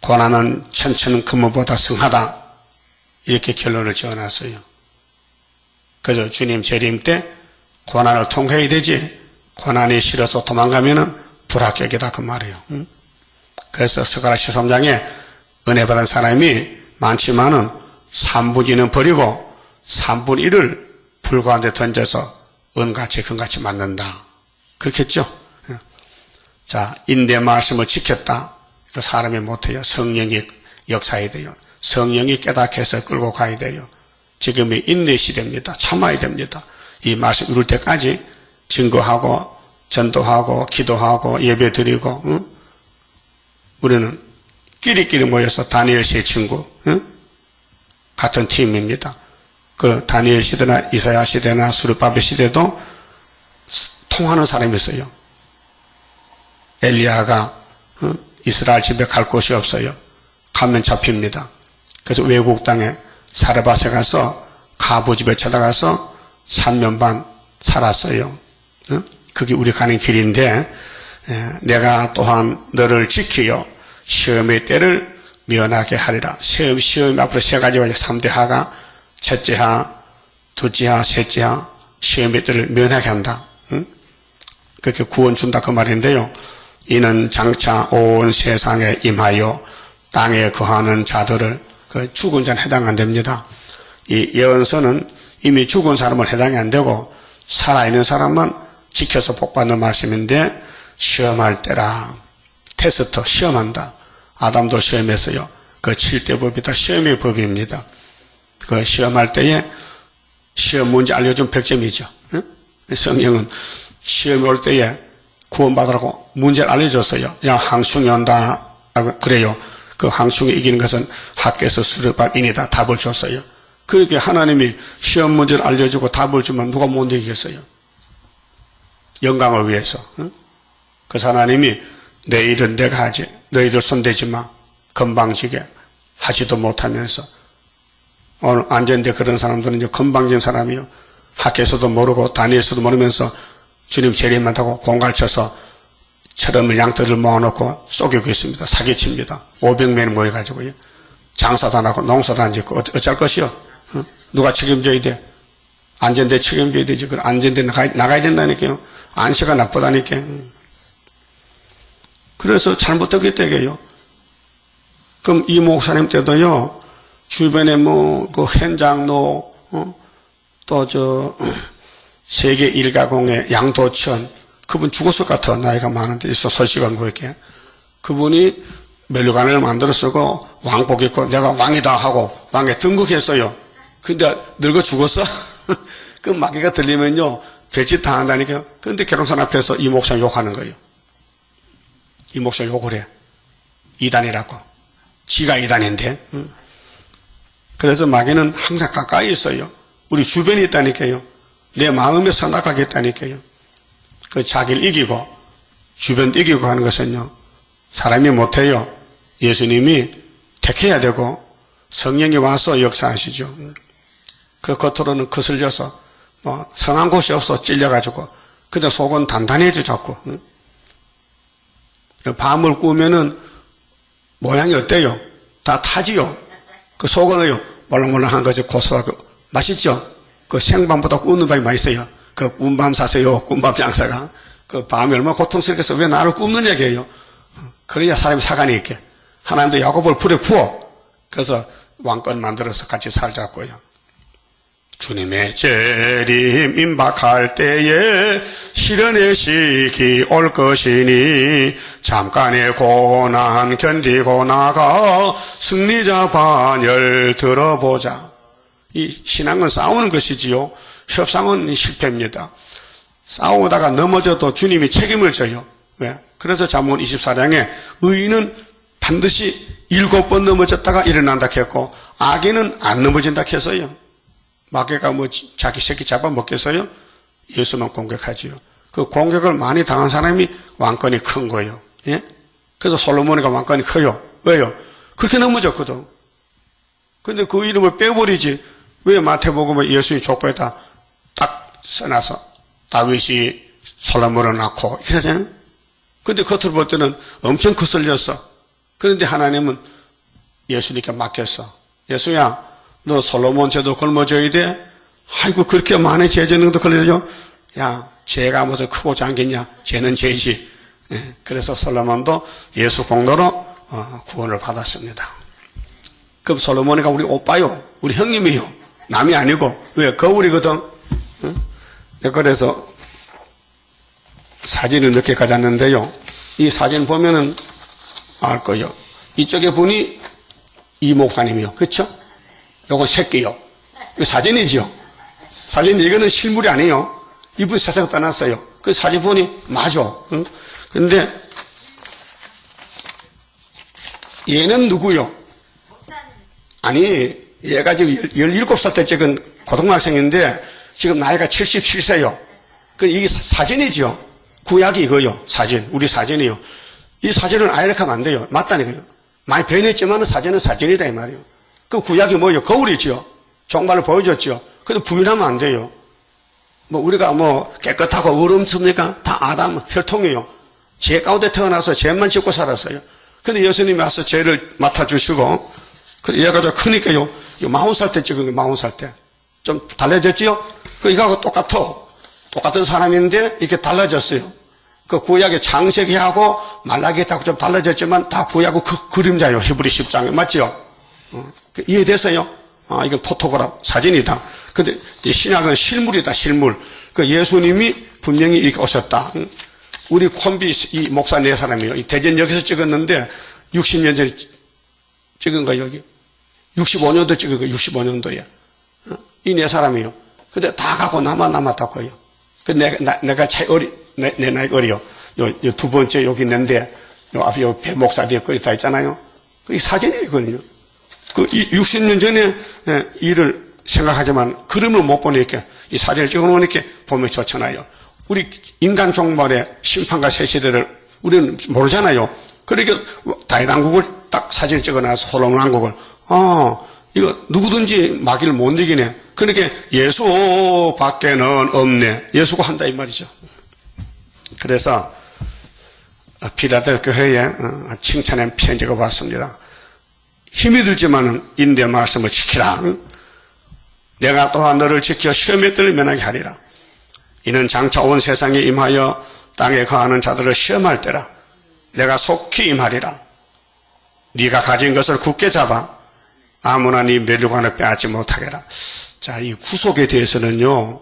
고난은 천천 금보다 승하다. 이렇게 결론을 지어놨어요. 그래서 주님 재림 때 고난을 통과해야 되지 고난이 싫어서 도망가면은 불합격이다 그 말이에요. 그래서 스가랴 13장에 은혜 받은 사람이 많지만은 3분의 2는 버리고 3분의 1을 불 가운데 던져서 은같이 금같이 맞는다. 그렇겠죠? 자, 인내 말씀을 지켰다. 사람이 못해요. 성령이 역사해야 돼요. 성령이 깨닫게 해서 끌고 가야 돼요. 지금이 인내 시대입니다. 참아야 됩니다. 이 말씀 이룰 때까지 증거하고 전도하고 기도하고 예배드리고 우리는 끼리끼리 모여서 다니엘 세 친구 같은 팀입니다. 그 다니엘 시대나 이사야 시대나 수르바벨 시대도 통하는 사람이 있어요. 엘리야가 이스라엘 집에 갈 곳이 없어요. 가면 잡힙니다. 그래서 외국 땅에 사르밧에 가서 가부 집에 찾아가서 3년 반 살았어요. 그게 우리 가는 길인데 내가 또한 너를 지키어 시험의 때를 면하게 하리라. 시험 앞으로 세 가지가 3대 하가 첫째 하, 둘째 하, 셋째 하 시험의 때를 면하게 한다. 그렇게 구원 준다 그 말인데요. 이는 장차 온 세상에 임하여 땅에 거하는 자들을 그 죽은 자는 해당 안 됩니다. 이 예언서는 이미 죽은 사람은 해당이 안 되고 살아있는 사람만 지켜서 복받는 말씀인데 시험할 때라. 테스트 시험한다. 아담도 시험했어요. 그 7대 법이다. 시험의 법입니다. 그 시험할 때에 시험 문제 알려준 100점이죠. 성경은 시험이 올 때에 구원받으라고 문제를 알려줬어요. 야, 항충이 온다. 그래요. 그 항충이 이기는 것은 학교에서 수르밧인이다. 답을 줬어요. 그렇게 하나님이 시험 문제를 알려주고 답을 주면 누가 못 이기겠어요? 영광을 위해서. 그래서 하나님이 내 일은 내가 하지. 너희들 손대지 마. 건방지게 하지도 못하면서. 오늘 앉았는데 그런 사람들은 이제 건방진 사람이요. 학교에서도 모르고 다니엘서도 모르면서 주님 재림한다고 공갈쳐서 철없는 양떼를 모아놓고 속이고 있습니다. 사기칩니다. 500명이 모여가지고요. 장사도 안 하고 농사도 안 짓고 어쩔 것이요? 누가 책임져야 돼? 안전대 책임져야 되지. 그럼 안전대 나가야 된다니까요. 안시가 나쁘다니까. 그래서 잘못되겠다고요. 그럼 이 목사님 때도요. 주변에 그 현장로 또 세계 일가공의 양도천 그분 죽었을 것 같아. 나이가 많은데 있어 설시간 보이게. 그분이 멸류관을 만들어 쓰고 왕복 입고 내가 왕이다 하고 왕에 등극했어요. 근데 늙어 죽었어. 그 마귀가 들리면요 배치 당한다니까. 근데 계룡산 앞에서 이 목사 욕하는 거예요. 이 목사 욕을 해. 이단이라고. 지가 이단인데. 그래서 마귀는 항상 가까이 있어요. 우리 주변에 있다니까요. 내 마음에 선악하게 있다니까요. 그 자기를 이기고 주변 이기고 하는 것은요. 사람이 못해요. 예수님이 택해야 되고 성령이 와서 역사하시죠. 그 겉으로는 거슬려서 성한 곳이 없어 찔려가지고 근데 속은 단단해져 자꾸. 밤을 꾸면은 모양이 어때요? 다 타지요. 그 속은요 몰랑몰랑한 것이 고소하고 맛있죠. 그 생밤보다 꾸는 밤이 맛있어요. 그 꿈밤 사세요. 꿈밤 장사가 그 밤이 얼마나 고통스럽겠어. 왜 나를 굽는 얘기예요. 그래야 사람이 사관이 있게. 하나님도 야곱을 불에 구워. 그래서 왕권 만들어서 같이 살자고요. 주님의 재림 임박할 때에 실현의 시기 올 것이니 잠깐의 고난 견디고 나가 승리자 반열 들어보자. 이 신앙은 싸우는 것이지요. 협상은 실패입니다. 싸우다가 넘어져도 주님이 책임을 져요. 왜? 그래서 잠언 24장에 의인은 반드시 7번 넘어졌다가 일어난다 했고 악인은 안 넘어진다 했어요. 마귀가 뭐 자기 새끼 잡아먹겠어요? 예수만 공격하지요. 그 공격을 많이 당한 사람이 왕권이 큰 거예요. 예? 그래서 솔로몬이가 왕권이 커요. 왜요? 그렇게 넘어졌거든. 근데 그 이름을 빼버리지. 왜 마태복음에 예수의 족보에다 딱 써놔서 다윗이 솔로몬을 낳고 이렇게 하잖아요. 근데 겉으로 볼 때는 엄청 거슬렸어. 그런데 하나님은 예수님께 맡겼어. 예수야, 너 솔로몬 죄도 걸머져야 돼? 아이고, 그렇게 많이 죄 짓는 것도 걸려줘? 야, 죄가 무슨 크고 작겠냐? 죄는 죄지. 예, 그래서 솔로몬도 예수 공로로 구원을 받았습니다. 그럼 솔로몬이가 우리 오빠요. 우리 형님이요. 남이 아니고. 왜? 거울이거든. 그래서 사진을 몇 개 가졌는데요. 이 사진 보면은 알 거예요. 이쪽에 분이 이 목사님이요. 그쵸? 요건 새끼요. 이거 사진이지요. 사진, 이거는 실물이 아니에요. 이분 세상 떠났어요. 그 사진 보니 맞아. 응? 근데 얘는 누구요? 아니, 얘가 지금 17살 때 찍은 고등학생인데 지금 나이가 77세요. 그 이게 사진이지요. 구약이 이거요. 사진. 우리 사진이요. 이 사진은 아이렇게 하면 안 돼요. 맞다니까요. 많이 변했지만 사진은 사진이다 이 말이에요. 그 구약이 뭐예요? 거울이지요. 종말을 보여줬죠. 근데 부인하면 안 돼요. 뭐 우리가 뭐 깨끗하고 어렵습니까? 다 아담 혈통이에요. 죄 가운데 태어나서 죄만 짓고 살았어요. 근데 예수님이 와서 죄를 맡아주시고, 얘가 더 크니까요. 40살 때 찍은 거 40살 때. 좀 달라졌지요? 그 이거하고 똑같아. 똑같은 사람인데 이렇게 달라졌어요. 그 구약의 창세기하고 말라기하고 좀 달라졌지만 다 구약의 그 그림자예요. 히브리 10장에. 맞죠? 이해됐어요? 아, 이건 포토그래프 사진이다. 근데 이 신약은 실물이다, 실물. 그 예수님이 분명히 이렇게 오셨다. 우리 콤비 이 목사 네 사람이에요. 이 대전역에서 찍었는데 60년 전에 찍은 거 여기. 65년도 찍은 거 65년도에. 이 네 사람이에요. 근데 다 가고 남았다고요. 그 내가 차이 내 나이 어려. 요 두 번째 여기 있는데 요 앞에 요 배 목사 뒤에 거기 다 있잖아요. 이 사진이에요, 이거는요. 그 60년 전에 일을 생각하지만 그림을 못 보니까 이 사진을 찍어 놓으니까 보면 좋잖아요. 우리 인간 종말의 심판과 새 시대를 우리는 모르잖아요. 그러니까 다윗왕국을 딱 사진을 찍어 놔서 솔로몬 왕국을 이거 누구든지 마귀를 못 이기네. 그러니까 예수 밖에는 없네. 예수가 한다 이 말이죠. 그래서 필라델 교회에 칭찬의 편지가 왔습니다. 힘이 들지만은 인내 말씀을 지키라. 내가 또한 너를 지켜 시험의 뜰을 면하게 하리라. 이는 장차 온 세상에 임하여 땅에 거하는 자들을 시험할 때라. 내가 속히 임하리라. 네가 가진 것을 굳게 잡아 아무나 네 멸류관을 빼앗지 못하게라. 자, 이 구속에 대해서는요,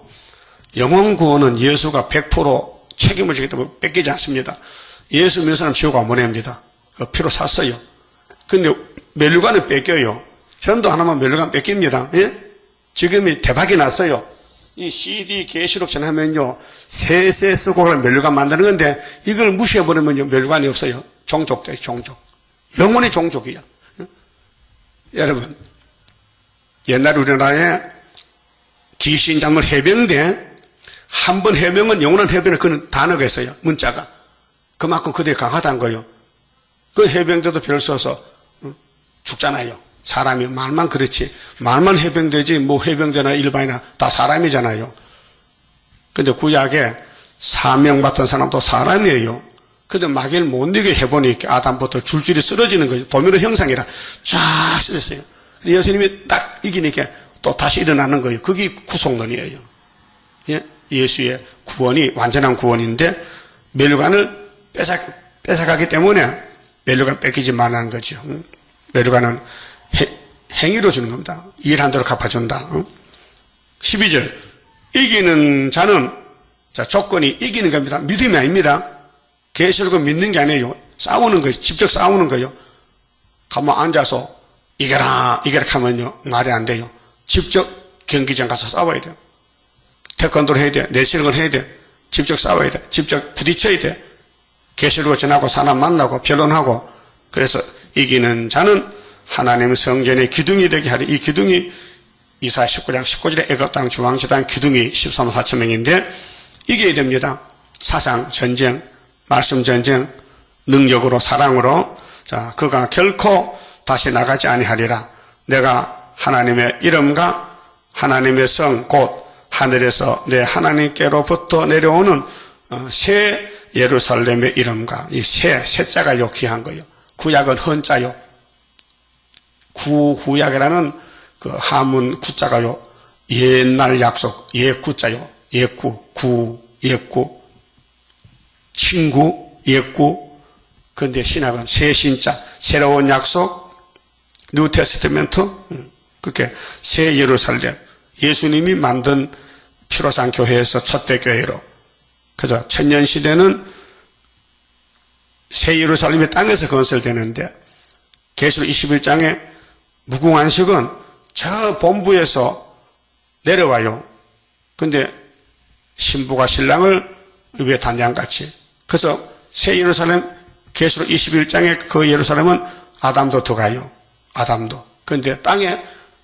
영혼 구원은 예수가 100% 책임을 지기 때문에 뺏기지 않습니다. 예수 믿는 사람 지옥 안 보냅니다. 그 피로 샀어요. 근데 멸류관을 뺏겨요. 전도 하나만 멸류관 뺏깁니다. 예? 지금이 대박이 났어요. 이 CD 계시록 전하면요, 세세 쓰고 멸류관 만드는 건데, 이걸 무시해버리면요, 멸류관이 없어요. 종족돼, 종족. 영혼이 종족이야. 여러분, 옛날 우리나라에 기신작물 해병대, 한 번 해병은 영원한 해병을 그는 단어가 있어요. 문자가. 그만큼 그들이 강하다는 거예요. 그 해병대도 별 써서 죽잖아요. 사람이 말만 그렇지. 말만 해병대지 뭐 해병대나 일반이나 다 사람이잖아요. 근데 구약에 사명 받던 사람도 사람이에요. 근데 마귀를 못 이기게 해보니까 아담부터 줄줄이 쓰러지는 거예요. 도미노 형상이라 쫙 쓰였어요. 예수님이 딱 이기니까 또 다시 일어나는 거예요. 그게 구속론이에요. 예? 예수의 구원이 완전한 구원인데 멸류관을 뺏어가기 때문에 멸류관 뺏기지 말라는 거죠. 멸류관은 행위로 주는 겁니다. 일한 대로 갚아준다. 12절 이기는 자는 자 조건이 이기는 겁니다. 믿음이 아닙니다. 계시록은 믿는 게 아니에요. 싸우는 거예요. 직접 싸우는 거예요. 가만 앉아서 이겨라 하면요 말이 안 돼요. 직접 경기장 가서 싸워야 돼요. 태권도를 해야 돼. 내실력을 해야 돼. 직접 싸워야 돼. 직접 부딪혀야 돼. 계시로 전하고 사람 만나고 변론하고. 그래서 이기는 자는 하나님 성전의 기둥이 되게 하리. 이 기둥이 이사야 19장 19절에 애굽 땅 중앙지단 기둥이 13만 4천 명인데 이겨야 됩니다. 사상 전쟁, 말씀 전쟁, 능력으로 사랑으로. 자, 그가 결코 다시 나가지 아니하리라. 내가 하나님의 이름과 하나님의 성 곧 하늘에서 내 하나님께로부터 내려오는 새 예루살렘의 이름과 이 새자가요 귀한 거요. 구약은 헌자요. 구약이라는 그 한문 구자가요. 옛날 약속 옛구자요. 옛구 친구 옛구. 근데 신학은 새 신자 새로운 약속 뉴 테스트멘트 그렇게 새 예루살렘 예수님이 만든 피로산 교회에서 첫대 교회로. 그래서 천년시대는 새 예루살렘의 땅에서 건설되는데 계시록 21장에 무궁안식은 저 본부에서 내려와요. 근데 신부가 신랑을 위해 단장같이. 그래서 새 예루살렘 계시록 21장에 그 예루살렘은 아담도 들어가요. 아담도. 근데 땅에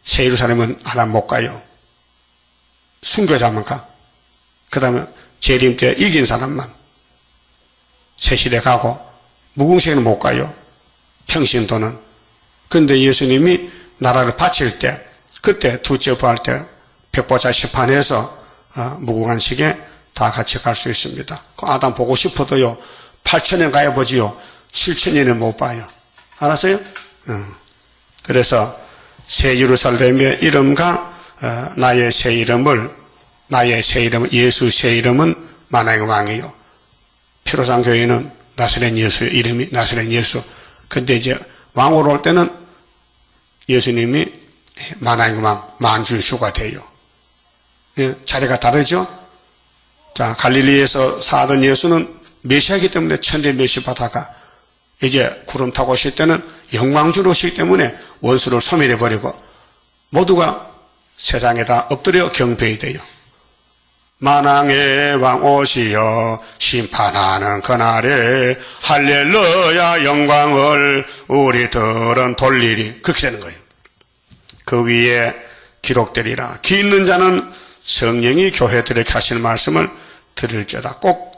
새 예루살렘은 아담 못 가요. 순교자만 가. 그 다음에 재림 때 이긴 사람만 새시대 가고 무궁시에는 못 가요. 평신도는. 근데 예수님이 나라를 바칠 때 그때 두째 부활 때 백보자 심판해서 무궁한식에 다 같이 갈 수 있습니다. 그 아담 보고 싶어도요 8,000년 가야 보지요 7,000년을 못 봐요. 알았어요? 그래서 새 예루살렘의 이름과 나의 새 이름은 예수 새 이름은 만왕의 왕이요. 피로산 교회는 나사렛 예수의 이름이 나사렛 예수. 근데 이제 왕으로 올 때는 예수님이 만왕의 왕 만주의 주가 돼요. 예, 자리가 다르죠? 자, 갈릴리에서 사던 예수는 메시아이기 때문에 천대 메시 받다가 이제 구름 타고 오실 때는 영광주로 오시기 때문에 원수를 소멸해버리고 모두가 세상에다 엎드려 경배해야 돼요. 만왕의 왕 오시어 심판하는 그날에 할렐루야 영광을 우리들은 돌리리. 그렇게 되는 거예요. 그 위에 기록되리라. 기 있는 자는 성령이 교회들에게 하시는 말씀을 들을지어다. 꼭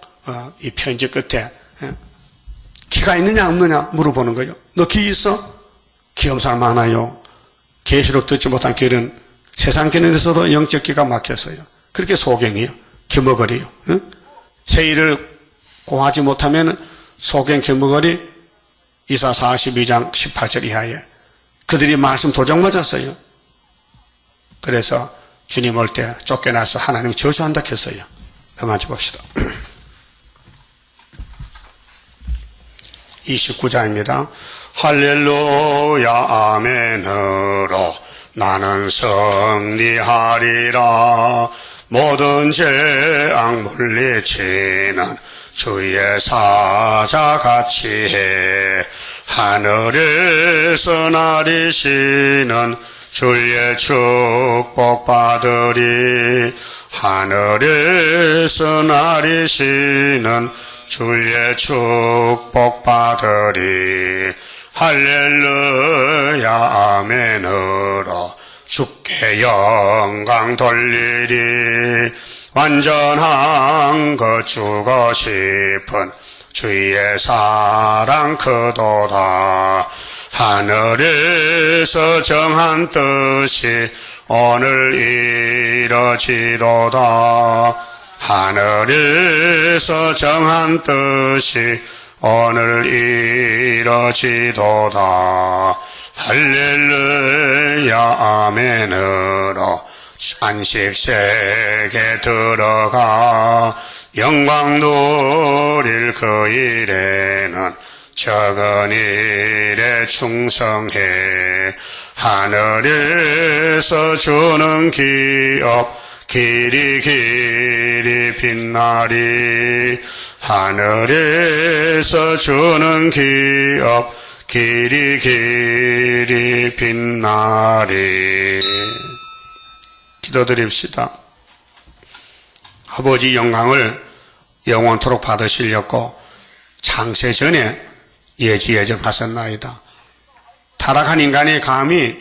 이 편지 끝에 기가 있느냐 없느냐 물어보는 거예요. 너 기 있어? 기 없는 사람 많아요. 계시록 듣지 못한 길은 세상 길에서도 영적 기가 막혔어요. 그렇게 소경이요. 기머거리요. 새 일을 고하지 못하면 소경 기머거리. 이사 42장 18절 이하에 그들이 말씀 도적 맞았어요. 그래서 주님 올 때 쫓겨나서 하나님 저주한다 했어요. 그만 봅시다. 29장입니다. 할렐루야 아멘으로 나는 승리하리라. 모든 죄악 물리치는 주의 사자같이 해. 하늘에서 나리시는 주의 축복 받으리. 하늘에서 나리시는 주의 축복 받으리. 할렐루야 아멘으로 주께 영광 돌리리. 완전한 것 주고 싶은 주의 사랑 크도다. 하늘에서 정한 뜻이 오늘 이뤄지도다. 하늘에서 정한 뜻이 오늘 이뤄지도다. 할렐루야 아멘으로 안식세계 들어가 영광 누릴 그 일에는 적은 일에 충성해. 하늘에서 주는 기업 길이 길이 빛나리. 하늘에서 주는 기업 길이 길이 빛나리. 기도드립시다. 아버지 영광을 영원토록 받으시려고 창세 전에 예지예정하셨나이다. 타락한 인간이 감히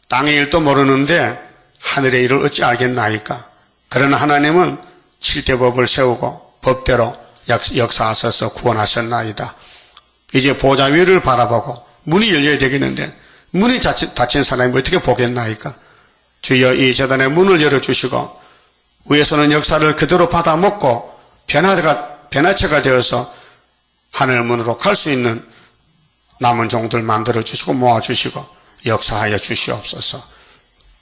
땅의 일도 모르는데 하늘의 일을 어찌 알겠나이까. 그러나 하나님은 7대 법을 세우고 법대로 역사하셔서 구원하셨나이다. 이제 보좌 위를 바라보고 문이 열려야 되겠는데 문이 닫힌 사람이 어떻게 보겠나이까. 주여 이 제단의 문을 열어주시고 위에서는 역사를 그대로 받아먹고 변화체가 되어서 하늘문으로 갈 수 있는 남은 종들 만들어주시고 모아주시고 역사하여 주시옵소서.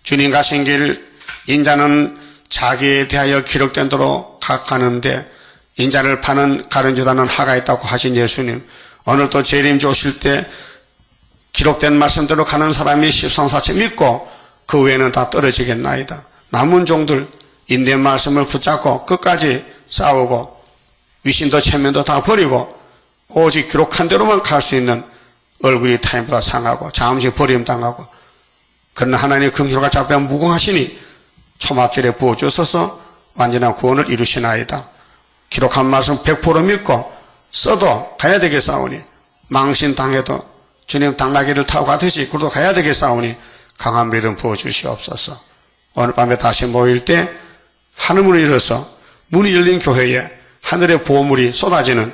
주님 가신 길 인자는 자기에 대하여 기록된 대로 가는데 인자를 파는 가룟유다는 하가 있다고 하신 예수님, 오늘도 재림주 오실 때 기록된 말씀대로 가는 사람이 십상사체 믿고 그 외에는 다 떨어지겠나이다. 남은 종들 인내 말씀을 붙잡고 끝까지 싸우고 위신도 체면도 다 버리고 오직 기록한 대로만 갈 수 있는 얼굴이 타인보다 상하고 잠시 버림당하고, 그러나 하나님의 긍휼과 자비가 무궁하시니 초막절에 부어주셔서 완전한 구원을 이루시나이다. 기록한 말씀 100% 믿고 써도 가야 되겠사오니, 망신당해도 주님 당나귀를 타고 가듯이 그래도 가야 되겠사오니 강한 믿음 부어주시옵소서. 오늘 밤에 다시 모일 때 하늘문을 열어서 문이 열린 교회에 하늘의 보물이 쏟아지는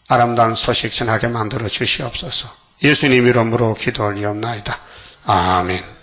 아름다운 소식 전하게 만들어 주시옵소서. 예수님 이름으로 기도 올리옵나이다. 아멘.